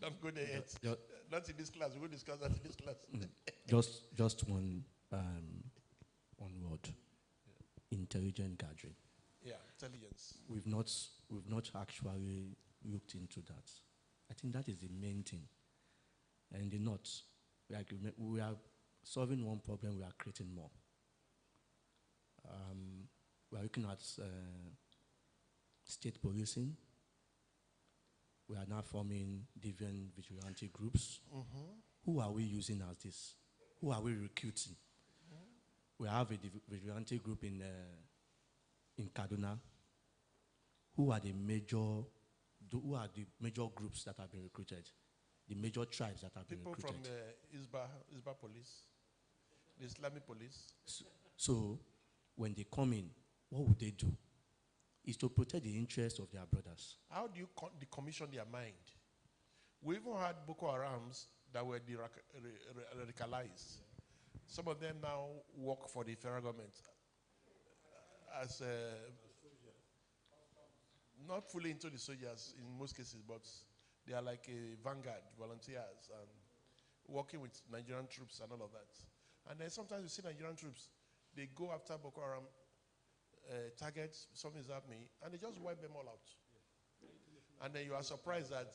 Don't go there yet. Not in this class. We will discuss that in this class. Just one word. Yeah. Intelligent gathering. Yeah, intelligence. We've not actually looked into that. I think that is the main thing. And the north, we are solving one problem, we are creating more. We are looking at state policing. We are now forming different vigilante groups. Who are we using as this? Who are we recruiting? We have a vigilante group in Kaduna. Who are the major groups that have been recruited? The major tribes that have been recruited? People from Isba police, the Islamic police. So when they come in, what would they do? Is to protect the interests of their brothers. How do you decommission their mind? We even had Boko Harams that were radicalized. Some of them now work for the federal government as not fully into the soldiers in most cases, but they are like a vanguard, volunteers, and working with Nigerian troops and all of that. And then sometimes you see Nigerian troops, they go after Boko Haram targets, something's happening, and they just wipe them all out. And then you are surprised that,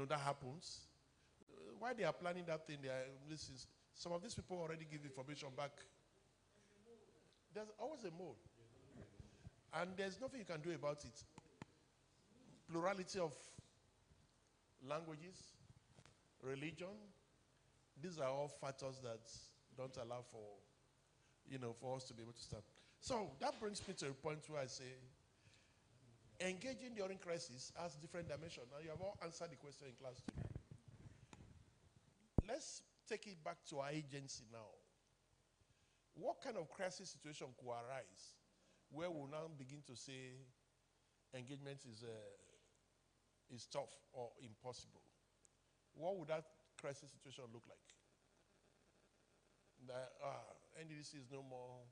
that happens. Why they are planning that thing, some of these people already give information back. There's always a mole. And there's nothing you can do about it. Plurality of languages, religion, these are all factors that don't allow for us to be able to stand. So that brings me to a point where I say, engaging during crisis has different dimensions. Now you have all answered the question in class today. Let's take it back to our agency now. What kind of crisis situation could arise where we'll now begin to say engagement is tough or impossible? What would that crisis situation look like? That NDDC is no more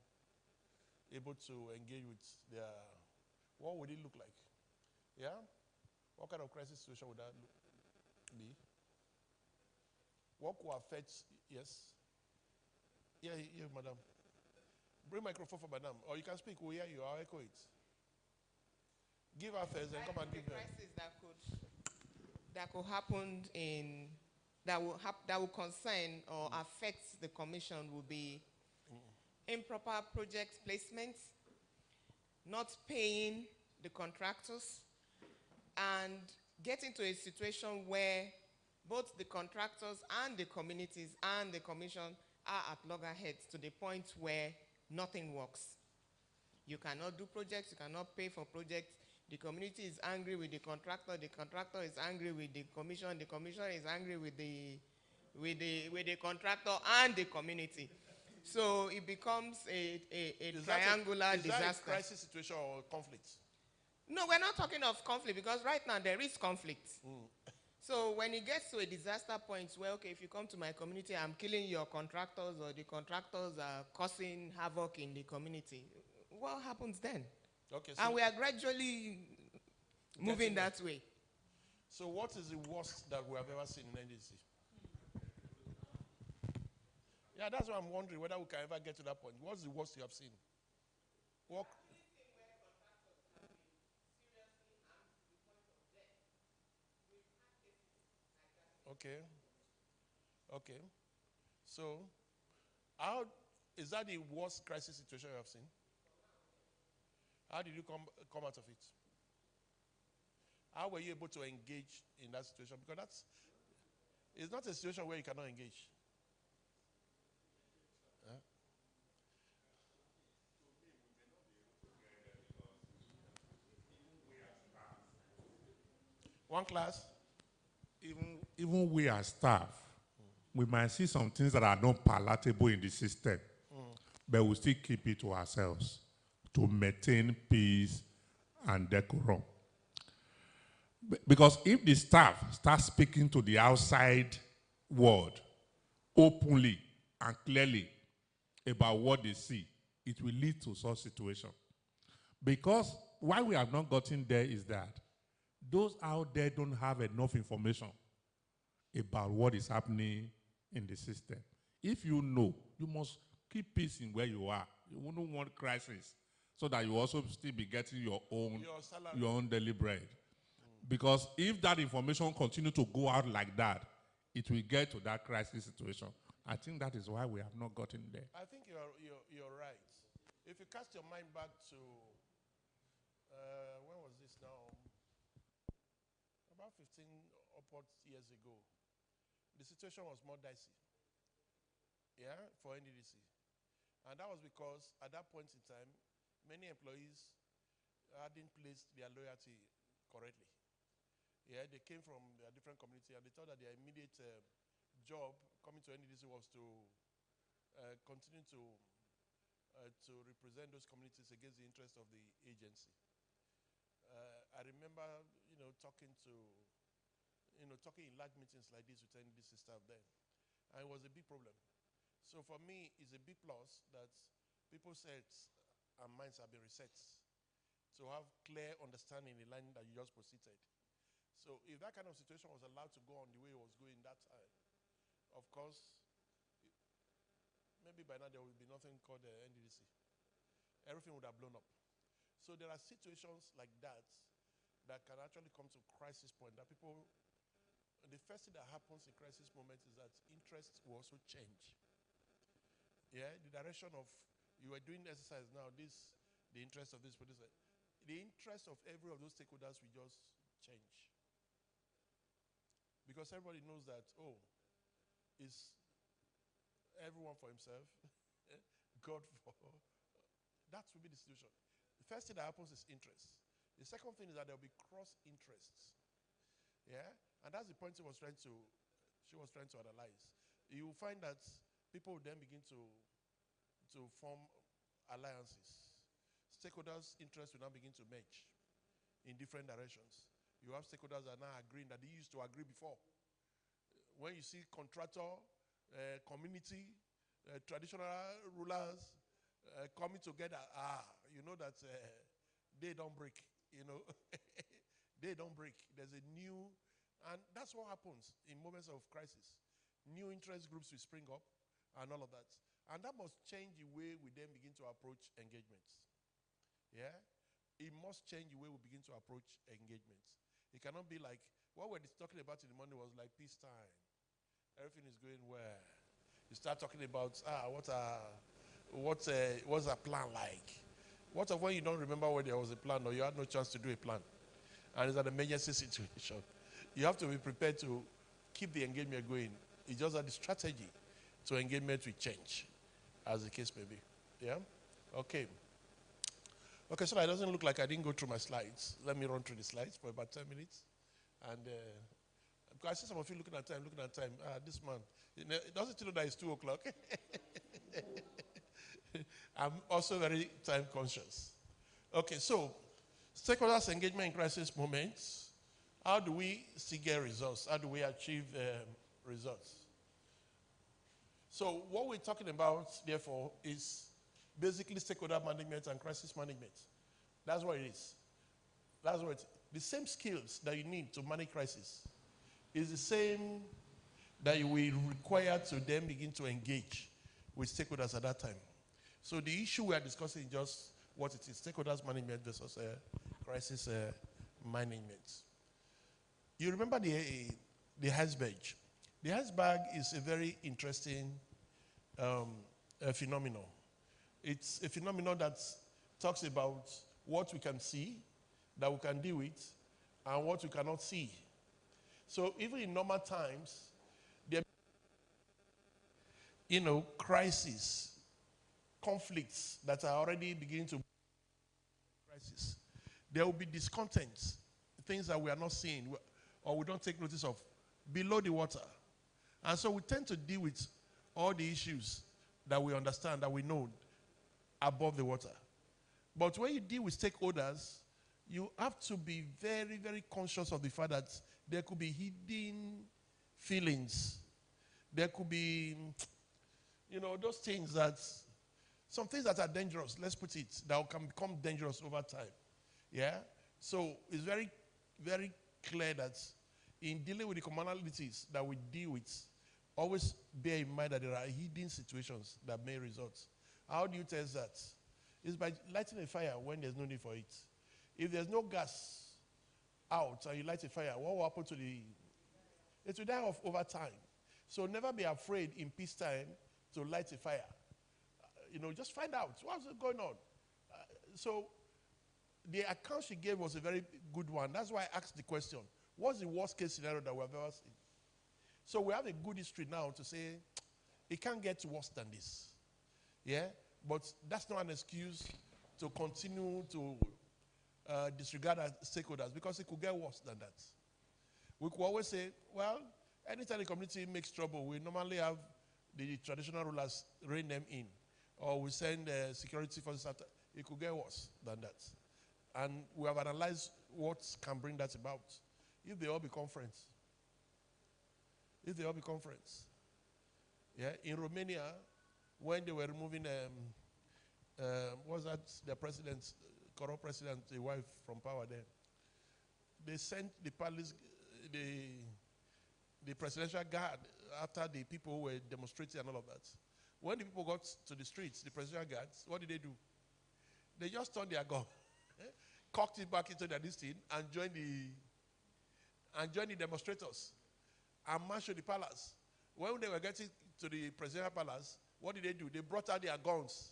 able to engage with what would it look like? Yeah? What kind of crisis situation would that be? What could affect, yes? Yeah, madam. Bring microphone for madam. Or you can speak, we'll hear you, I'll echo it. Give her first, then come and give her. The crisis that could happen that will concern or affect the commission will be improper project placements, not paying the contractors, and getting to a situation where both the contractors and the communities and the commission are at loggerheads to the point where nothing works. You cannot do projects, you cannot pay for projects. The community is angry with the contractor is angry with the commission is angry with the contractor and the community. So it becomes a triangular disaster. Is that a crisis situation or conflict? No, we're not talking of conflict because right now there is conflict. So when it gets to a disaster point where, okay, if you come to my community, I'm killing your contractors or the contractors are causing havoc in the community, what happens then? Okay, and we are gradually moving that way. So what is the worst that we have ever seen in NDC? Yeah, that's what I'm wondering, whether we can ever get to that point. What's the worst you have seen? What? Okay. Okay. So, how is that the worst crisis situation you have seen? How did you come out of it? How were you able to engage in that situation? Because it's not a situation where you cannot engage. Huh? One class? Even we as staff, we might see some things that are not palatable in the system, but we still keep it to ourselves to maintain peace and decorum. Because if the staff starts speaking to the outside world openly and clearly about what they see, it will lead to such situation. Because why we have not gotten there is that those out there don't have enough information about what is happening in the system. If you know, you must keep peace in where you are. You wouldn't want crisis, so that you also still be getting your own daily bread. Because if that information continue to go out like that, it will get to that crisis situation. I think that is why we have not gotten there. I think you're right. If you cast your mind back to, when was this now? About 15 upwards years ago, the situation was more dicey, yeah, for NDDC. And that was because at that point in time, many employees hadn't placed their loyalty correctly. Yeah, they came from a different community and they thought that their immediate job coming to NDDC was to continue to represent those communities against the interest of the agency. I remember, talking in large meetings like this with NDDC staff then, and it was a big problem. So for me, it's a big plus that people's heads and minds have been reset to have clear understanding in the line that you just proceeded. So if that kind of situation was allowed to go on the way it was going that time, of course, maybe by now there would be nothing called the NDDC. Everything would have blown up. So there are situations like that that can actually come to crisis point that people, the first thing that happens in crisis moment is that interests will also change. Yeah, the direction of, you are doing exercise now, the interest of this producer, the interest of every of those stakeholders will just change. Because everybody knows that, it's everyone for himself, God for, that will be the situation. The first thing that happens is interest. The second thing is that there will be cross interests. Yeah, and that's the point she was trying to analyze. You will find that people will then begin to form alliances. Stakeholders' interests will now begin to merge in different directions. You have stakeholders that are now agreeing that they used to agree before. When you see contractor, community, traditional rulers coming together, you know that they don't break, They don't break. There's a new, and that's what happens in moments of crisis. New interest groups will spring up and all of that. And that must change the way we then begin to approach engagements. Yeah? It must change the way we begin to approach engagements. It cannot be like, what we're talking about in the morning was like peacetime. Everything is going well. You start talking about, what's a plan like? What of when you don't remember when there was a plan or you had no chance to do a plan? And it's an emergency situation. You have to be prepared to keep the engagement going. It's just that the strategy to engagement will change, as the case may be. Yeah? Okay. Okay, so it doesn't look like I didn't go through my slides. Let me run through the slides for about 10 minutes. And because I see some of you looking at time. This man, it doesn't know that it's 2 o'clock. I'm also very time conscious. Okay, so stakeholders engagement in crisis moments. How do we still get results? How do we achieve results? So what we're talking about, therefore, is basically stakeholder management and crisis management. That's what it is. That's what the same skills that you need to manage crisis is the same that you will require to then begin to engage with stakeholders at that time. So the issue we are discussing is just what it is, stakeholders management versus crisis management. You remember the iceberg. The iceberg is a very interesting phenomenon. It's a phenomenon that talks about what we can see, that we can deal with, and what we cannot see. So even in normal times, there crises, conflicts that are already beginning to crisis. There will be discontent, things that we are not seeing or we don't take notice of below the water. And so we tend to deal with all the issues that we understand, that we know above the water. But when you deal with stakeholders, you have to be very, very conscious of the fact that there could be hidden feelings. There could be, those things some things that are dangerous, let's put it, that can become dangerous over time. Yeah? So it's very, very clear that in dealing with the commonalities that we deal with, always bear in mind that there are hidden situations that may result. How do you test that? It's by lighting a fire when there's no need for it. If there's no gas out and you light a fire, what will happen to it will die off over time. So never be afraid in peacetime to light a fire. Just find out what's going on. So the account she gave was a very good one. That's why I asked the question, what's the worst case scenario that we've ever seen? So we have a good history now to say it can't get worse than this. Yeah? But that's not an excuse to continue to disregard our stakeholders, because it could get worse than that. We could always say, well, anytime the community makes trouble, we normally have the traditional rulers rein them in, or we send security forces after. It could get worse than that. And we have analyzed what can bring that about. If they all become friends. Yeah, in Romania, when they were removing, the president, corrupt president, the wife from power there, they sent the police, the presidential guard after the people who were demonstrating and all of that. When the people got to the streets, the presidential guards, what did they do? They just turned their gun, cocked it back into their distance, and joined the demonstrators and marched to the palace. When they were getting to the presidential palace, what did they do? They brought out their guns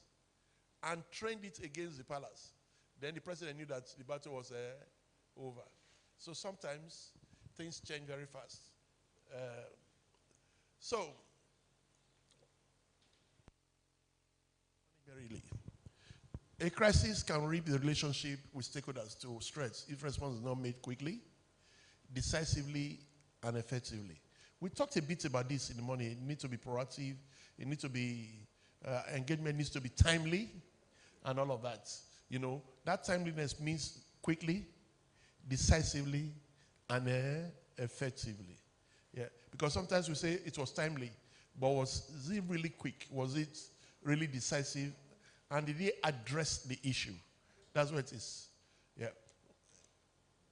and trained it against the palace. Then the president knew that the battle was over. So sometimes things change very fast. Really, a crisis can rip the relationship with stakeholders to stress if response is not made quickly, decisively, and effectively. We talked a bit about this in the morning. It needs to be proactive. It needs to be, engagement needs to be timely, and all of that. That timeliness means quickly, decisively, and effectively. Yeah, because sometimes we say it was timely, but was it really quick? Was it really decisive? And did he address the issue? That's what it is. Yeah.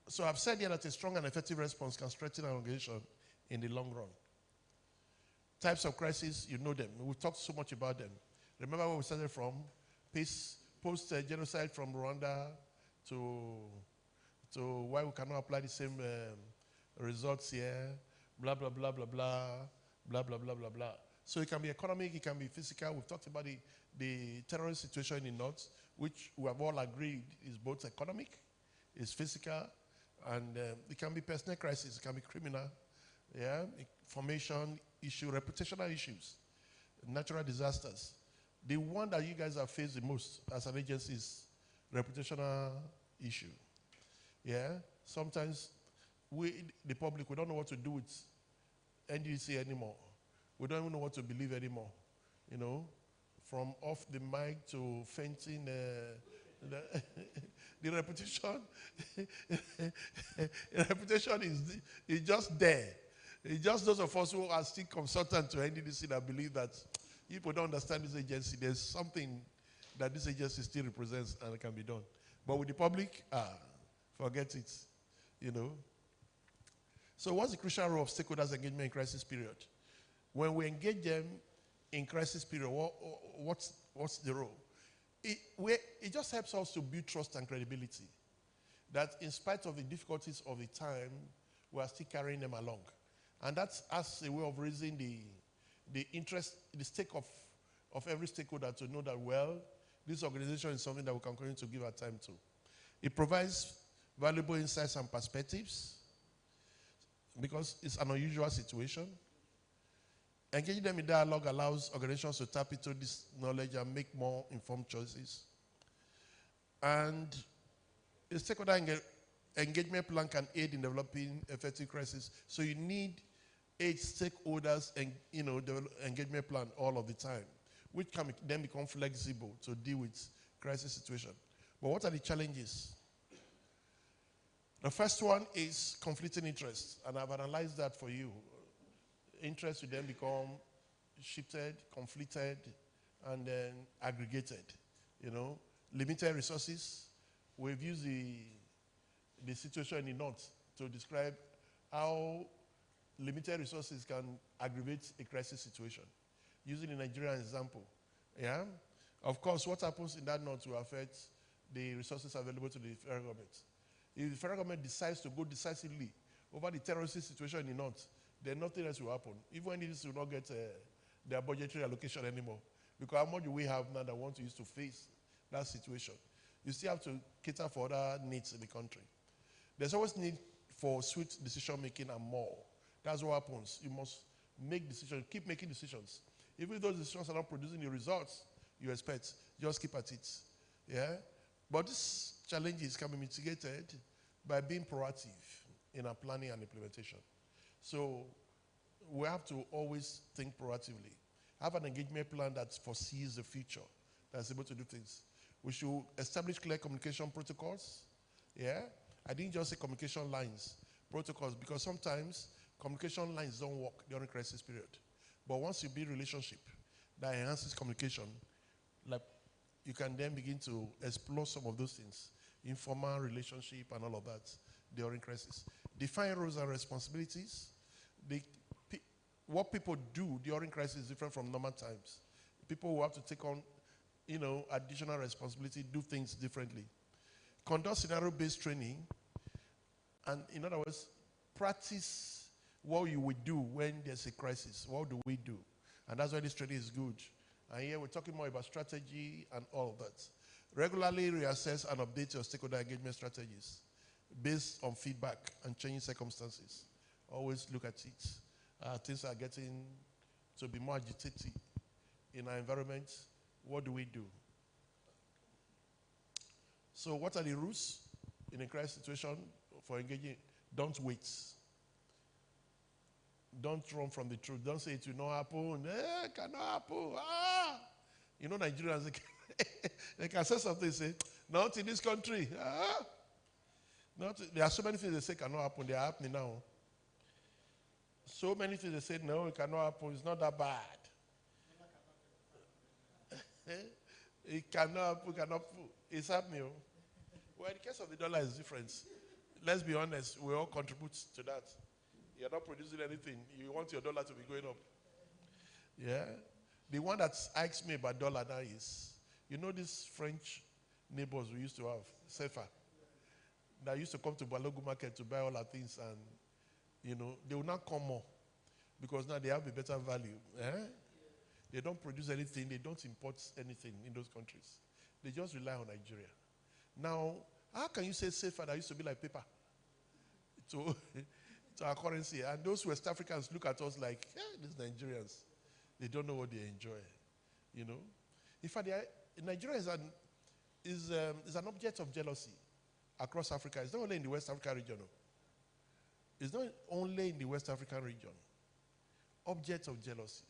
So I've said here that a strong and effective response can strengthen our organization in the long run. Types of crises, you know them. We've talked so much about them. Remember where we started from? Peace, post-genocide from Rwanda to why we cannot apply the same results here, blah, blah, blah, blah, blah, blah, blah, blah, blah, blah. So it can be economic, it can be physical. We've talked about the terrorist situation in the north, which we have all agreed is both economic, is physical, and it can be personal crisis, it can be criminal, yeah, information issue, reputational issues, natural disasters. The one that you guys have faced the most as an agency is reputational issue. Yeah, sometimes we, the public, we don't know what to do with NDC anymore. We don't even know what to believe anymore. You know, from off the mic to fainting, the reputation, the reputation is just there. It's just those of us who are still consultant to NDC that believe that people don't understand this agency. There's something that this agency still represents and can be done. But with the public, forget it, you know. So what's the crucial role of stakeholders engagement in crisis period? When we engage them in crisis period, what's the role? It just helps us to build trust and credibility. That in spite of the difficulties of the time, we are still carrying them along. And that's as a way of raising the interest, the stake of every stakeholder to know that, well, this organization is something that we can continue to give our time to. It provides valuable insights and perspectives because it's an unusual situation. Engaging them in dialogue allows organizations to tap into this knowledge and make more informed choices. And a stakeholder engagement plan can aid in developing effective crisis. So you need 8 stakeholders and engagement plan all of the time, which can then become flexible to deal with crisis situation. But what are the challenges? The first one is conflicting interests, and I've analyzed that for you. Interests will then become shifted, conflicted, and then aggregated. You know, limited resources. We've used the situation in the north to describe how limited resources can aggravate a crisis situation. Using the Nigerian example, yeah. Of course, what happens in that north will affect the resources available to the federal government. If the federal government decides to go decisively over the terrorist situation in the north, then nothing else will happen. Even NDC will not get their budgetary allocation anymore. Because how much do we have now that want to use to face that situation? You still have to cater for other needs in the country. There's always need for swift decision making and more. That's what happens. You must make decisions, keep making decisions. Even if those decisions are not producing the results you expect, just keep at it. Yeah? But these challenges can be mitigated by being proactive in our planning and implementation. So we have to always think proactively. Have an engagement plan that foresees the future, that's able to do things. We should establish clear communication protocols. Yeah? I didn't just say communication lines, protocols, because sometimes communication lines don't work during crisis period. But once you build relationship that enhances communication, like you can then begin to explore some of those things, informal relationship and all of that during crisis. Define roles and responsibilities. What people do during crisis is different from normal times. People who have to take on, additional responsibility, do things differently. Conduct scenario-based training, and in other words, practice what you would do when there's a crisis. What do we do? And that's why this training is good. And here we're talking more about strategy and all of that. Regularly reassess and update your stakeholder engagement strategies based on feedback and changing circumstances. Always look at it. Things are getting to be more agitated in our environment. What do we do? So what are the rules in a crisis situation for engaging? Don't wait. Don't run from the truth. Don't say it will not happen. It cannot happen. Nigerians, they can say something, say, not in this country. There are so many things they say cannot happen. They are happening now. So many things they say, no, it cannot happen. It's not that bad. It cannot happen. It's happening. Well, in the case of the dollar, it's different. Let's be honest. We all contribute to that. You're not producing anything. You want your dollar to be going up. Yeah. The one that asks me about dollar now is, these French neighbors we used to have, Sefa, that used to come to Balogu market to buy all our things, and, they will not come more because now they have a better value. They don't produce anything. They don't import anything in those countries. They just rely on Nigeria. Now, how can you say Sefa that used to be like paper? So, to our currency. And those West Africans look at us like, these Nigerians, they don't know what they enjoy. You know? In fact, Nigeria is an object of jealousy across Africa. It's not only in the West African region. No. It's not only in the West African region. Object of jealousy.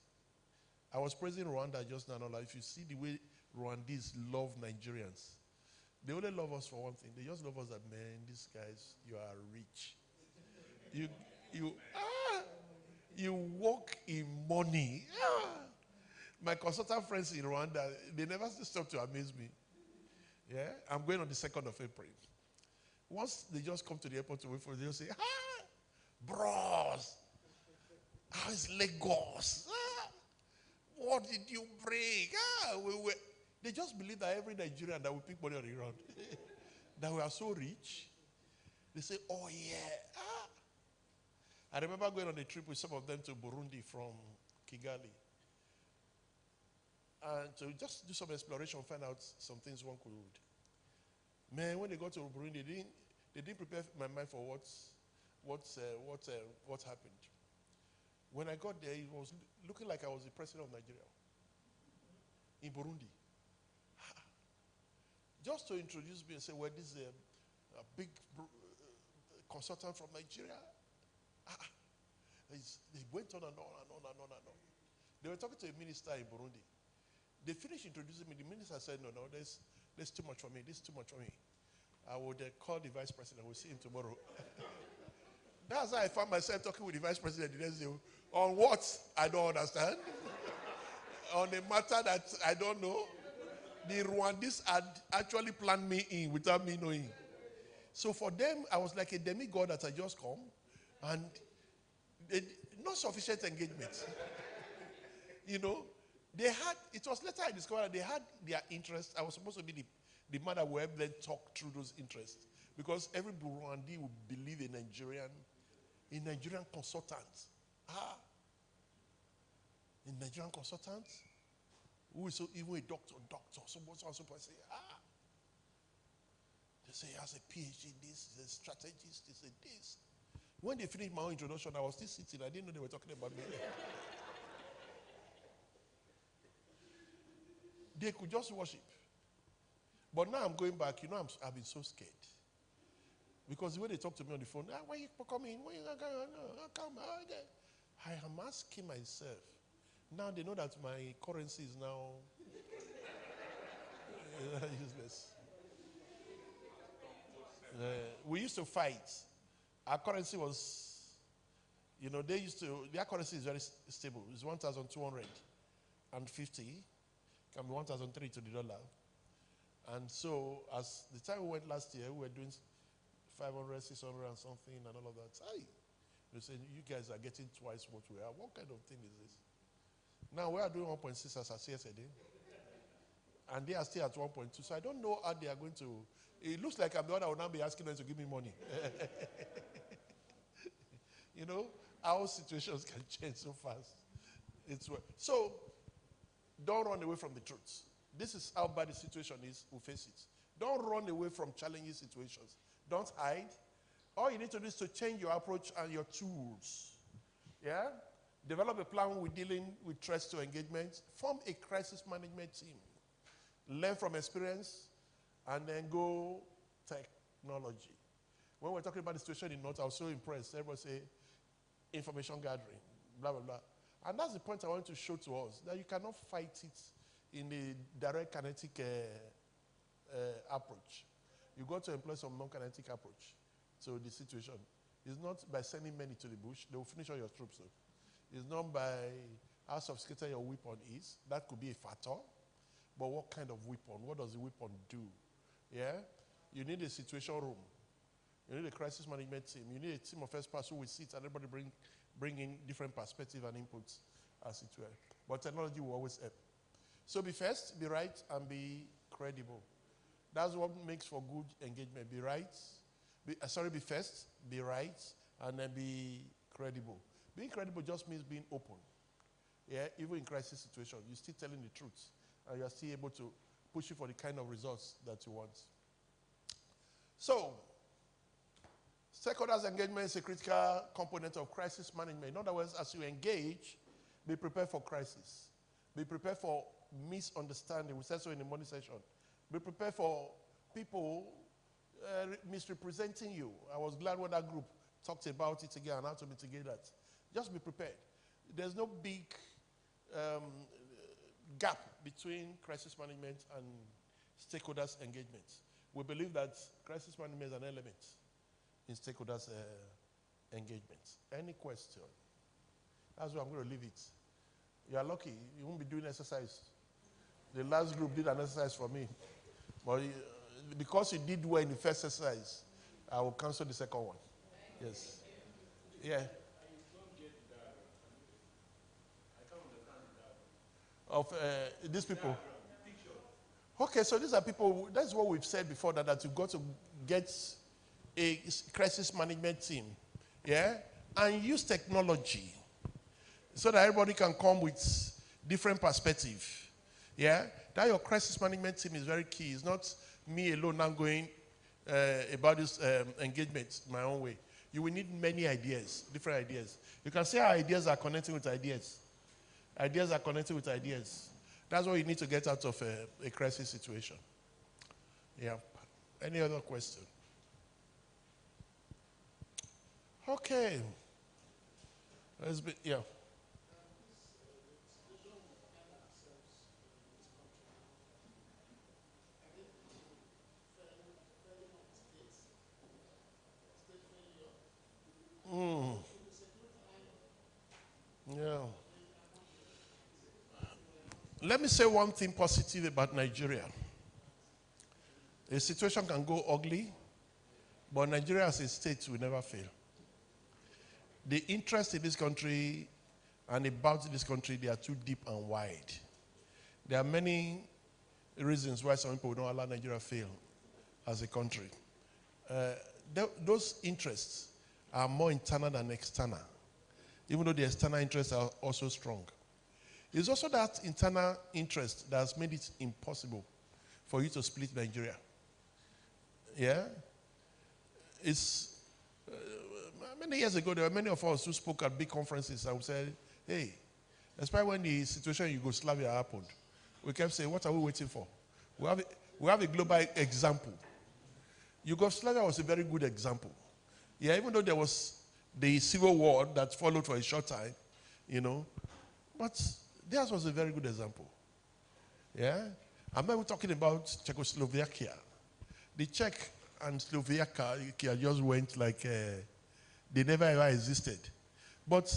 I was praising Rwanda just now. If you see the way Rwandese love Nigerians, they only love us for one thing. They just love us that, man, these guys, you are rich. You walk in money. My consultant friends in Rwanda, they never stop to amaze me. Yeah, I'm going on the 2nd of April. Once they just come to the airport to wait for, they'll say, bros, how is Lagos? What did you bring? They just believe that every Nigerian that will pick money on the ground, that we are so rich. They say, oh yeah. I remember going on a trip with some of them to Burundi from Kigali. And to just do some exploration, find out some things one could. Man, when they got to Burundi, they didn't prepare my mind for what happened. When I got there, it was looking like I was the president of Nigeria in Burundi. Just to introduce me and say, well, this is a big consultant from Nigeria. They went on and on and on and on and on. They were talking to a minister in Burundi. They finished introducing me. The minister said, no, there's too much for me. This is too much for me. I would call the vice president. We'll see him tomorrow. That's how I found myself talking with the vice president the next day. On what? I don't understand. On a matter that I don't know. The Rwandese had actually planned me in without me knowing. So for them, I was like a demigod that had just come. And not sufficient engagement. You know? It was later I discovered that they had their interests. I was supposed to be the man that would help them talk through those interests. Because every Burundi would believe a Nigerian consultant. A Nigerian consultant? Who is even a doctor, someone say, They say he has a PhD in this, he's a strategist, he's a this. When they finished my own introduction, I was still sitting. I didn't know they were talking about me. They could just worship. But now I'm going back. I've been so scared. Because the way they talk to me on the phone, why you coming? Why you come? I am asking myself. Now they know that my currency is now useless. We used to fight. Our currency was, their currency is very stable. It's 1,250. Can be 1,003 to the dollar. And so, as the time we went last year, we were doing 500, 600 and something and all of that. They said, you guys are getting twice what we are. What kind of thing is this? Now, we are doing 1.6 as I said yesterday. And they are still at 1.2. So I don't know how they are going to. It looks like I'm the one that will now be asking them to give me money. Our situations can change so fast. So, don't run away from the truth. This is how bad the situation is. We face it. Don't run away from challenging situations. Don't hide. All you need to do is to change your approach and your tools. Yeah? Develop a plan with dealing with threats to engagement. Form a crisis management team. Learn from experience and then go technology. When we're talking about the situation in North, I was so impressed. Everybody say information gathering, blah, blah, blah. And that's the point I want to show to us, that you cannot fight it in a direct kinetic approach. You got to employ some non-kinetic approach to the situation. It's not by sending many to the bush. They will finish all your troops. So. It's not by how sophisticated your weapon is. That could be a factor. But what kind of weapon? What does the weapon do? Yeah? You need a situation room. You need a crisis management team. You need a team of experts who will sit and everybody bring in different perspectives and inputs, as it were. But technology will always help. So be first, be right, and be credible. That's what makes for good engagement. Be right. Be first, be right, and then be credible. Being credible just means being open. Yeah, even in crisis situations, you're still telling the truth, and you're still able to push you for the kind of results that you want. So, Stakeholders engagement is a critical component of crisis management. In other words, as you engage, be prepared for crisis. Be prepared for misunderstanding. We said so in the morning session. Be prepared for people misrepresenting you. I was glad when that group talked about it again and how to mitigate that. Just be prepared. There's no big gap between crisis management and stakeholders engagement. We believe that crisis management is an element in stakeholders engagement. Any question? That's where I'm going to leave it. You are lucky. You won't be doing exercise. The last group did an exercise for me. But because you did well in the first exercise, I will cancel the second one. Yes. Yeah. Of these people. Okay, so these are people, that's what we've said before, that you've got to get a crisis management team, yeah, and use technology so that everybody can come with different perspective, yeah. That your crisis management team is very key. It's not me alone now going about this engagement my own way. You will need many ideas, different ideas. You can see how ideas are connecting with ideas. Ideas are connected with ideas. That's what you need to get out of a crisis situation. Yeah. Any other question? Okay. Let's be, yeah. Yeah. Let me say one thing positive about Nigeria. A situation can go ugly, but Nigeria as a state will never fail. The interest in this country and about this country, they are too deep and wide. There are many reasons why some people don't allow Nigeria fail as a country. Those interests are more internal than external, even though the external interests are also strong. It's also that internal interest that has made it impossible for you to split Nigeria. Yeah? It's many years ago, there were many of us who spoke at big conferences and we said, hey, especially when the situation in Yugoslavia happened, we kept saying, what are we waiting for? We have a global example. Yugoslavia was a very good example. Yeah, even though there was the civil war that followed for a short time, you know, but theirs was a very good example. Yeah? I'm not even talking about Czechoslovakia. The Czech and Slovakia just went like they never ever existed. But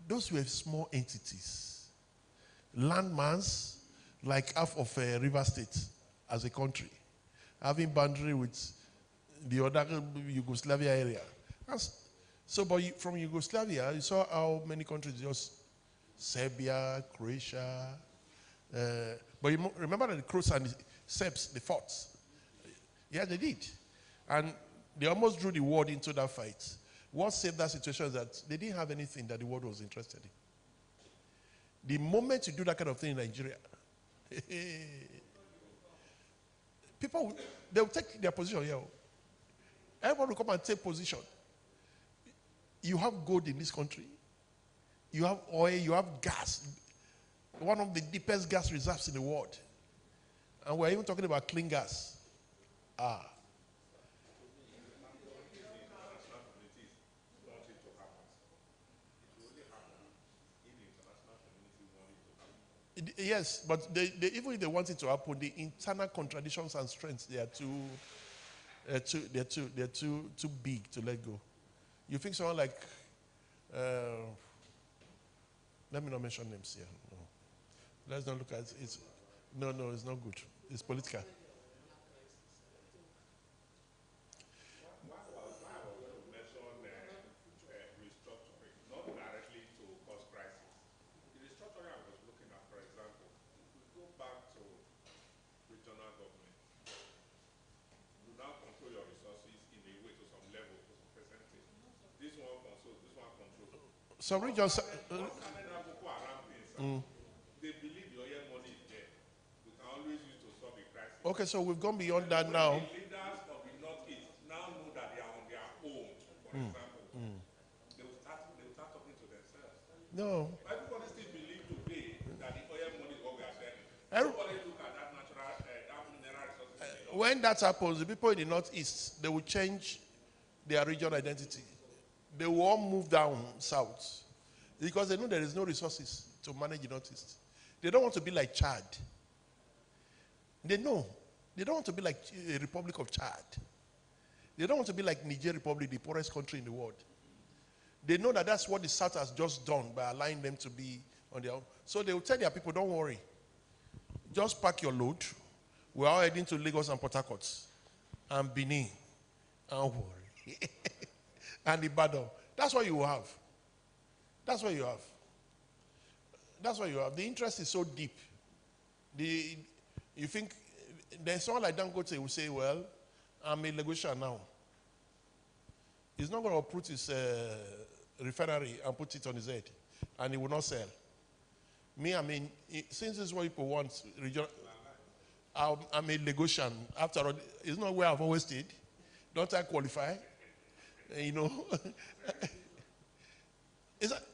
those were small entities. Landmass, like half of River State as a country, having boundary with the other Yugoslavia area. So but from Yugoslavia, you saw how many countries, just Serbia, Croatia. But you remember that the Croats and the Serbs, they fought. Yeah, they did. And they almost drew the world into that fight. What saved that situation is that they didn't have anything that the world was interested in. The moment you do that kind of thing in Nigeria, people, they'll take their position here. Everyone will come and take position. You have gold in this country. You have oil, you have gas. One of the deepest gas reserves in the world. And we're even talking about clean gas. Yes, but even if they want it to happen, the internal contradictions and strengths, they are too big to let go. You think someone like, let me not mention names here. No. Let's not look at it. No, it's not good. It's political. Some regions. They believe your money is there. We can always use to solve a crisis. Okay, so we've gone beyond that now. The leaders of the Northeast now know that they are on their own. No. Everybody still believes today that the oil money is what we are selling. Every- Nobody look at that natural, that mineral resources. When that happens, the people in the northeast, they will change their regional identity. They will all move down south because they know there is no resources to manage the northeast. They don't want to be like Chad. They know. They don't want to be like a Republic of Chad. They don't want to be like Niger Republic, the poorest country in the world. They know that that's what the South has just done by allowing them to be on their own. So they will tell their people, don't worry. Just pack your load. We're all heading to Lagos and Port Harcourt and Benin. Don't worry. And Ibadan. That's what you will have. That's what you have. That's what you have. The interest is so deep. You think, there's someone like Dangote who say, well, I'm a Lagosian now. He's not going to uproot his refinery and put it on his head, and he will not sell. Me, I mean, since this is what people want, I'm a Lagosian. After all, it's not where I've always stayed. Don't I qualify? You know.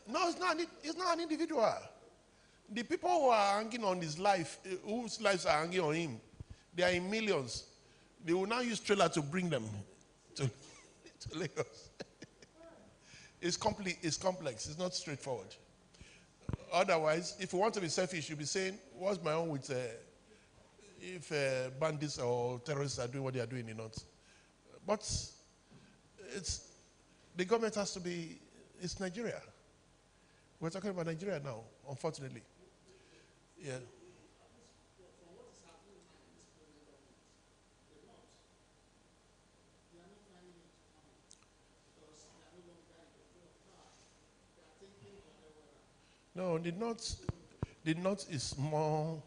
No, it's not an individual. The people who are hanging on his life, whose lives are hanging on him, they are in millions. They will now use trailer to bring them to Lagos. It's complex. It's not straightforward. Otherwise, if you want to be selfish, you'll be saying, what's my own with if bandits or terrorists are doing what they are doing in the north? But the government has to be, it's Nigeria. We're talking about Nigeria now, unfortunately. Yeah. No, the North is more,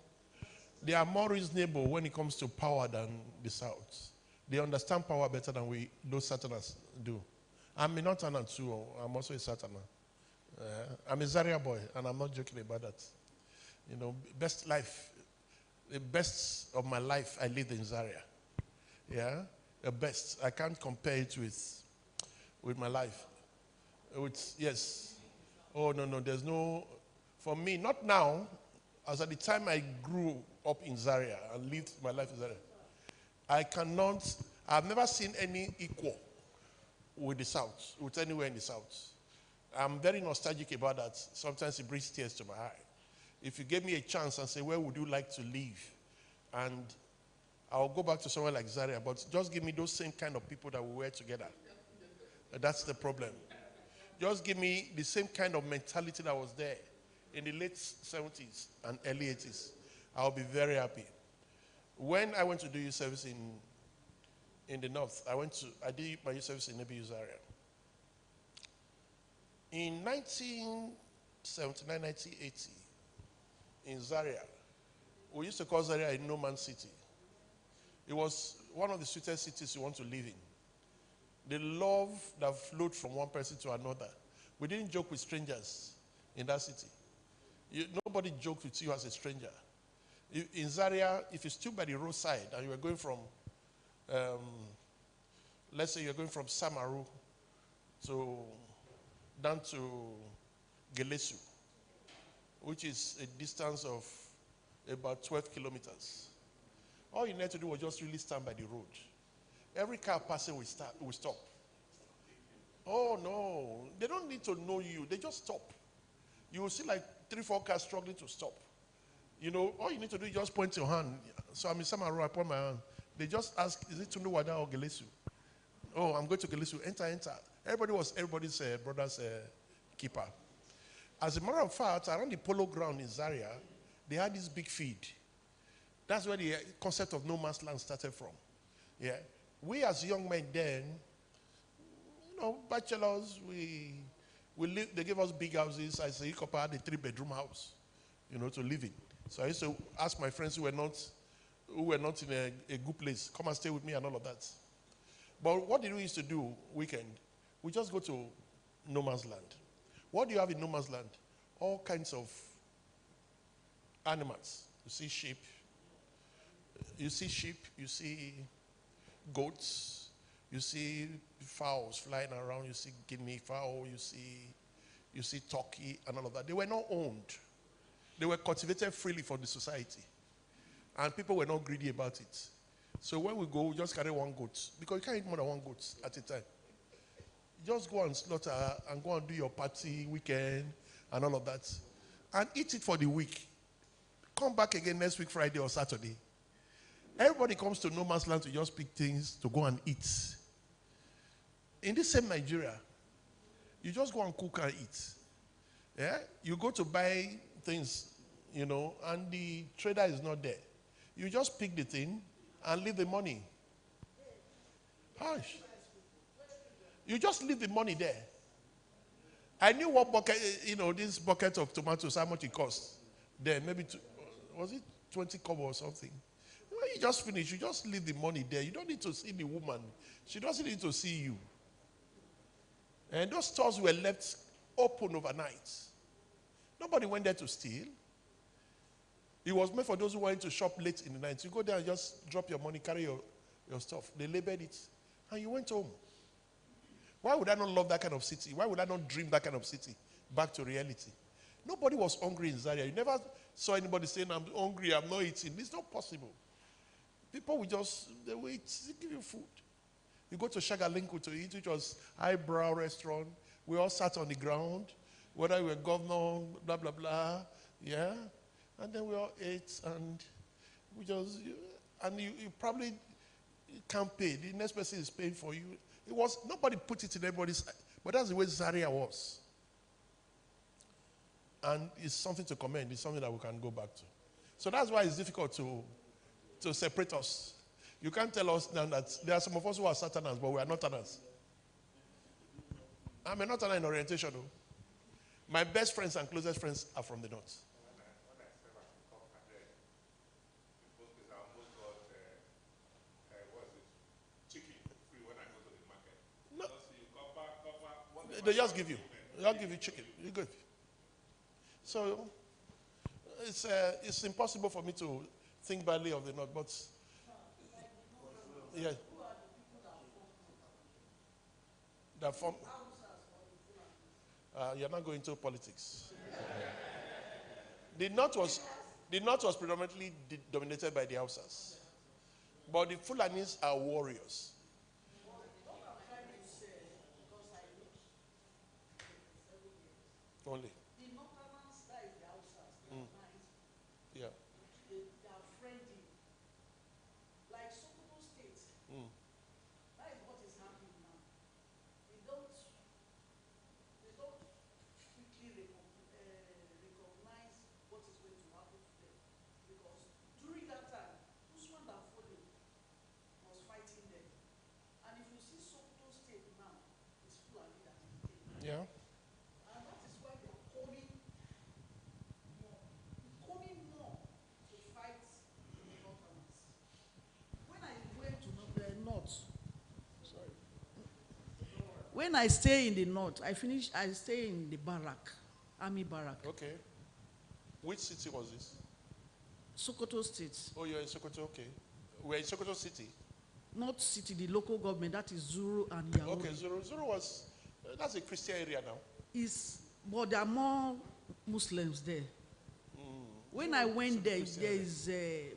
they are more reasonable when it comes to power than the South. They understand power better than those Southerners do. I'm a Northerner too. I'm also a Southerner. I'm a Zaria boy, and I'm not joking about that. You know, the best of my life, I lived in Zaria. Yeah, the best. I can't compare it with my life. Yes. Oh, no, there's no, for me, not now, as at the time I grew up in Zaria and lived my life in Zaria, I've never seen any equal with the South, with anywhere in the South. I'm very nostalgic about that. Sometimes it brings tears to my eye. If you gave me a chance and say, where would you like to live? And I'll go back to somewhere like Zaria, but just give me those same kind of people that we were together. That's the problem. Just give me the same kind of mentality that was there in the late 70s and early 80s. I'll be very happy. When I went to do youth service in the north, I did my youth service in Nebi Zaria. In 1979, 1980, in Zaria, we used to call Zaria a no man's city. It was one of the sweetest cities you want to live in. The love that flowed from one person to another. We didn't joke with strangers in that city. Nobody joked with you as a stranger. In Zaria, if you stood by the roadside and you were going from, let's say you're going from Samaru down to Gelesu, which is a distance of about 12 kilometers. All you need to do was just really stand by the road. Every car passing will stop. Oh no, they don't need to know you. They just stop. You will see like 3-4 cars struggling to stop. You know, all you need to do is just point your hand. So I'm in Samaru, I point my hand. They just ask, is it Tundu Wada or Gelesu? Oh, I'm going to Gelesu. Enter. Everybody was everybody's brother's keeper. As a matter of fact, around the polo ground in Zaria, they had this big field. That's where the concept of no man's land started from. Yeah. We as young men then, bachelors, we live, they gave us big houses. I say, Ikopa had a 3-bedroom house, to live in. So I used to ask my friends who were not in a good place, come and stay with me and all of that. But what did we used to do weekend? We just go to no man's land. What do you have in no man's land? All kinds of animals. You see sheep, you see goats, you see fowls flying around, you see guinea fowl, you see you see turkey and all of that. They were not owned. They were cultivated freely for the society. And people were not greedy about it. So when we go, we just carry one goat. Because you can't eat more than one goat at a time. You just go and slaughter and go and do your party weekend and all of that. And eat it for the week. Come back again next week, Friday or Saturday. Everybody comes to no man's land to just pick things to go and eat. In this same Nigeria, you just go and cook and eat. Yeah? You go to buy things, you know, and the trader is not there. You just pick the thing and leave the money. Hush. You just leave the money there. I knew what bucket, you know, this bucket of tomatoes, how much it cost. There, maybe, was it 20 kobo or something? When you just finish, you just leave the money there. You don't need to see the woman. She doesn't need to see you. And those stores were left open overnight. Nobody went there to steal. It was made for those who wanted to shop late in the night. You go there and just drop your money, carry your stuff. They labeled it, and you went home. Why would I not love that kind of city? Why would I not dream that kind of city back to reality? Nobody was hungry in Zaria. You never saw anybody saying, I'm hungry, I'm not eating. It's not possible. People will just, they wait, they give you food. You go to Shagalinku to eat, which was highbrow restaurant. We all sat on the ground, whether we were governor, blah, blah, blah. Yeah? And then we all ate, and we just, and you probably can't pay. The next person is paying for you. It was, nobody put it in everybody's, but that's the way Zaria was. And it's something to commend. It's something that we can go back to. So that's why it's difficult to separate us. You can't tell us now that there are some of us who are Southerners, but we are Northerners. I'm a Northerner in orientation, though. My best friends and closest friends are from the North. No. They just give you. They'll give you chicken. You're good. So it's impossible for me to think badly of the North, but yeah. That form. You're not going to politics. The North was predominantly dominated by the Hausas, but the Fulanis are warriors. Only. Yeah. They are friendly. Like Sokoto State. That is what is happening now. We don't quickly recognize what is going to happen to them. Because during that time, Usman Danfodio was fighting them. And if you see Sokoto State now, it's Fulani that is there. Yeah. And that is why they are coming more to fight the Northerners. When I went to the North, sorry. When I stay in the North, I stay in the barrack, army barrack. Okay. Which city was this? Sokoto State. Oh, you're in Sokoto, okay. We're in Sokoto City. Not city, the local government, that is Zuru and Yaouri. Okay, Zuru was, that's a Christian area now. But there are more Muslims there. When I went there,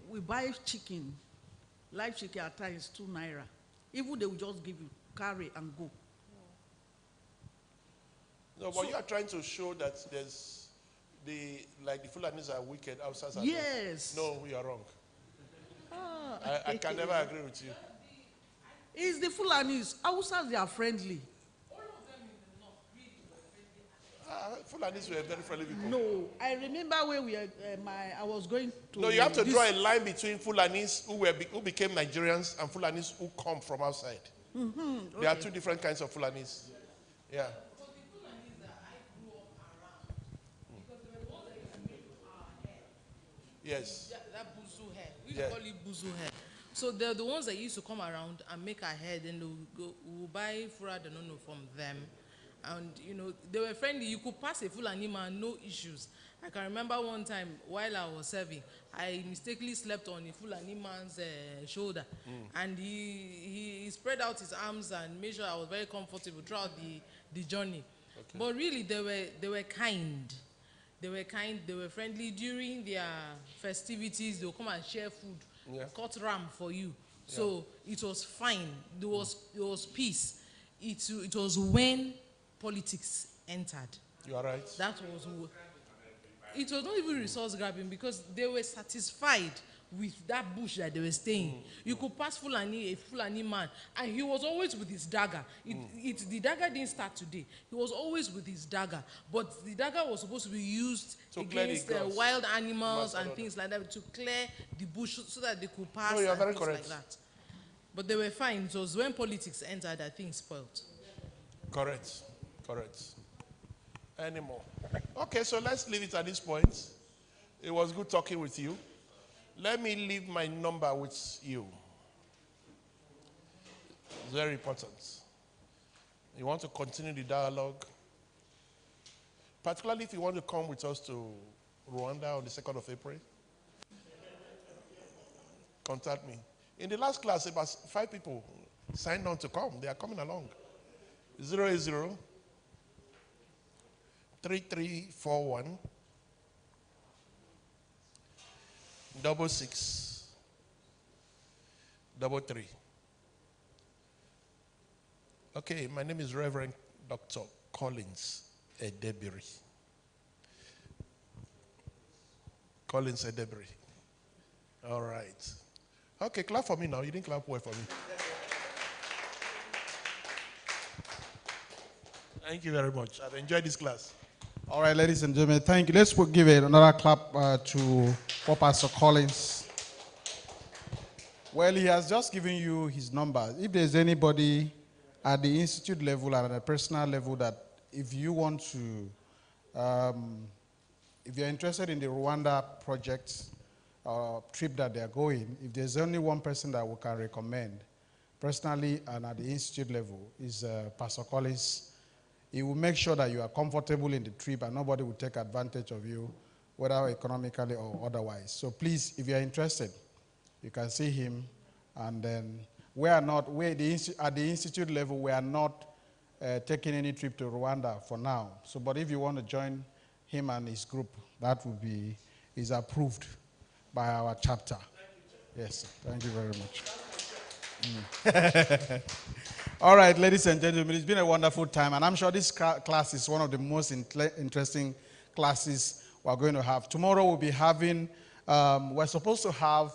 we buy chicken, live chicken at times 2 naira. Even they will just give you, carry and go. No, but you are trying to show that there's the Fulanis are wicked, outsiders are yes. No, you are wrong. I can never agree with you. It's the Fulanis. Hausas, they are friendly. Fulanis were very friendly people. No, I remember when I was going to. No, you have to draw a line between Fulanis who became Nigerians and Fulanis who come from outside. Okay. There are two different kinds of Fulanis. Yeah. Yes. That buzu hair. We call it buzu hair. So they're the ones that used to come around and make our hair, then we'll buy fura denono from them. And, you know, they were friendly. You could pass a Fulani man, no issues. I can remember one time while I was serving, I mistakenly slept on a Fulani man's shoulder. And he spread out his arms and made sure I was very comfortable throughout the journey. But really, they were kind. They were kind, they were friendly. During their festivities, they would come and share food, cut ram for you. So it was fine. It was peace. It was when politics entered. You are right. That was, it was not even resource grabbing because they were satisfied with that bush that they were staying. You could pass a Fulani man, and he was always with his dagger. The dagger didn't start today. He was always with his dagger, but the dagger was supposed to be used against wild animals and things like that to clear the bush so that they could pass. No, you are and very things correct. like that. But they were fine. It was when politics entered that things spoiled. Correct. Anymore. Okay, so let's leave it at this point. It was good talking with you. Let me leave my number with you. It's very important. You want to continue the dialogue, particularly if you want to come with us to Rwanda on the 2nd of April, contact me. In the last class, about 5 people signed on to come. They are coming along. 080 3341 6633. Okay, my name is Reverend Dr. Collins Edebiri. Collins Edebiri. All right. Okay, clap for me now. You didn't clap well for me. Thank you very much. I've enjoyed this class. All right, ladies and gentlemen, thank you. Let's give another clap to Pastor Collins. Well, he has just given you his number. If there's anybody at the institute level and at a personal level that if you want to, if you're interested in the Rwanda project trip that they're going, if there's only one person that we can recommend, personally and at the institute level, is Pastor Collins. He will make sure that you are comfortable in the trip and nobody will take advantage of you, whether economically or otherwise. So please, if you are interested, you can see him. And then at the institute level, we are not taking any trip to Rwanda for now. So, but if you want to join him and his group, that is approved by our chapter. Yes, sir. Thank you very much. All right, ladies and gentlemen, it's been a wonderful time, and I'm sure this class is one of the most interesting classes we're going to have. Tomorrow we'll be having, we're supposed to have,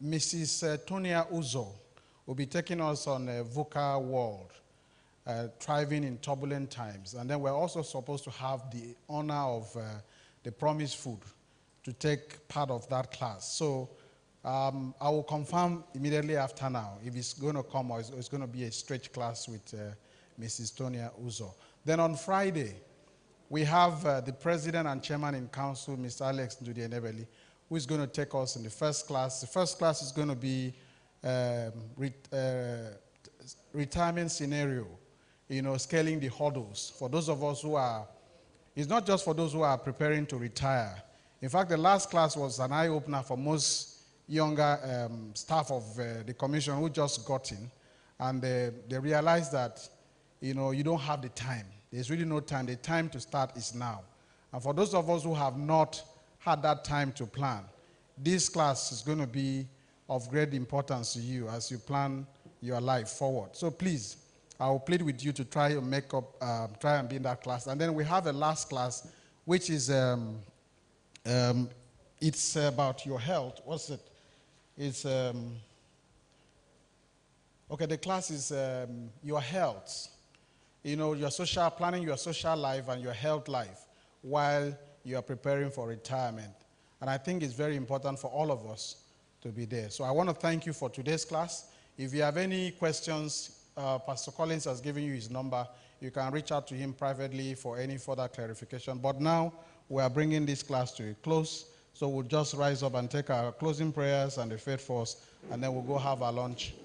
Mrs. Tonia Uzo will be taking us on a VUCA world, thriving in turbulent times. And then we're also supposed to have the honor of the promised food to take part of that class. So I will confirm immediately after now if it's going to come or it's going to be a stretch class with Mrs. Tonia Uzo. Then on Friday, we have the president and chairman in council, Mr. Alex Ndudi-Enebeli, who is going to take us in the first class. The first class is going to be retirement scenario, scaling the hurdles. For those of us who are, it's not just for those who are preparing to retire. In fact, the last class was an eye-opener for most younger staff of the commission who just got in. And they realized that, you don't have the time. There's really no time. The time to start is now. And for those of us who have not had that time to plan, this class is going to be of great importance to you as you plan your life forward. So please, I will plead with you to try and try and be in that class. And then we have a last class, which is, it's about your health. What's it? It's, okay, the class is your health. Your social, planning your social life and your health life while you are preparing for retirement. And I think it's very important for all of us to be there. So I want to thank you for today's class. If you have any questions, Pastor Collins has given you his number. You can reach out to him privately for any further clarification. But now we are bringing this class to a close. So we'll just rise up and take our closing prayers and the faith first, and then we'll go have our lunch.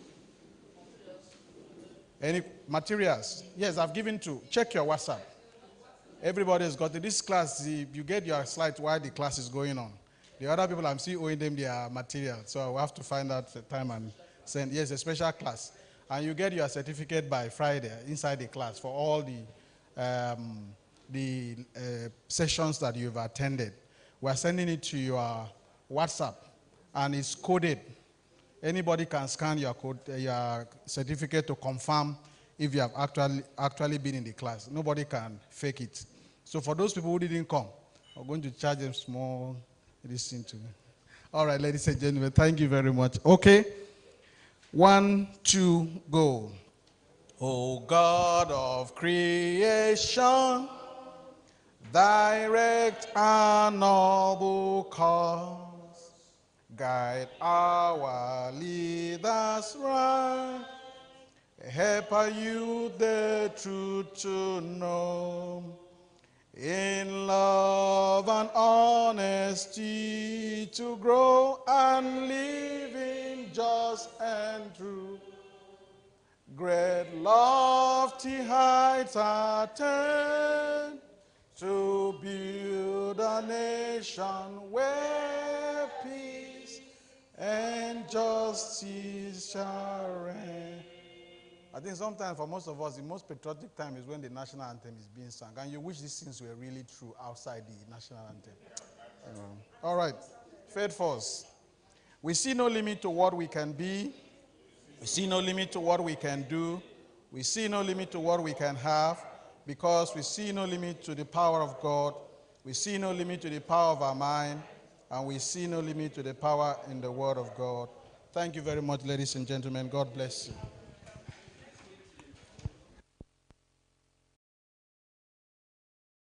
Any materials? Yes, I've given two. Check your WhatsApp. Everybody's got it. This class, you get your slides while the class is going on. The other people, I'm still owing them their material. So I'll have to find out the time and send. Yes, a special class. And you get your certificate by Friday inside the class for all the sessions that you've attended. We're sending it to your WhatsApp, and it's coded. Anybody can scan your certificate to confirm if you have actually been in the class. Nobody can fake it. So for those people who didn't come, I'm going to charge them small. Listen to me. All right, ladies and gentlemen, thank you very much. Okay, 1, 2, go. O God of creation, direct our noble cause. Guide our leaders right. Help our youth the truth to know. In love and honesty to grow and live in just and true. Great lofty heights attain to build a nation where peace and justice shall reign. I think sometimes for most of us, the most patriotic time is when the national anthem is being sung, and you wish these things were really true outside the national anthem. All right, Faith Force. We see no limit to what we can be. We see no limit to what we can do. We see no limit to what we can have, because we see no limit to the power of God. We see no limit to the power of our mind, and we see no limit to the power in the Word of God. Thank you very much, ladies and gentlemen. God bless you.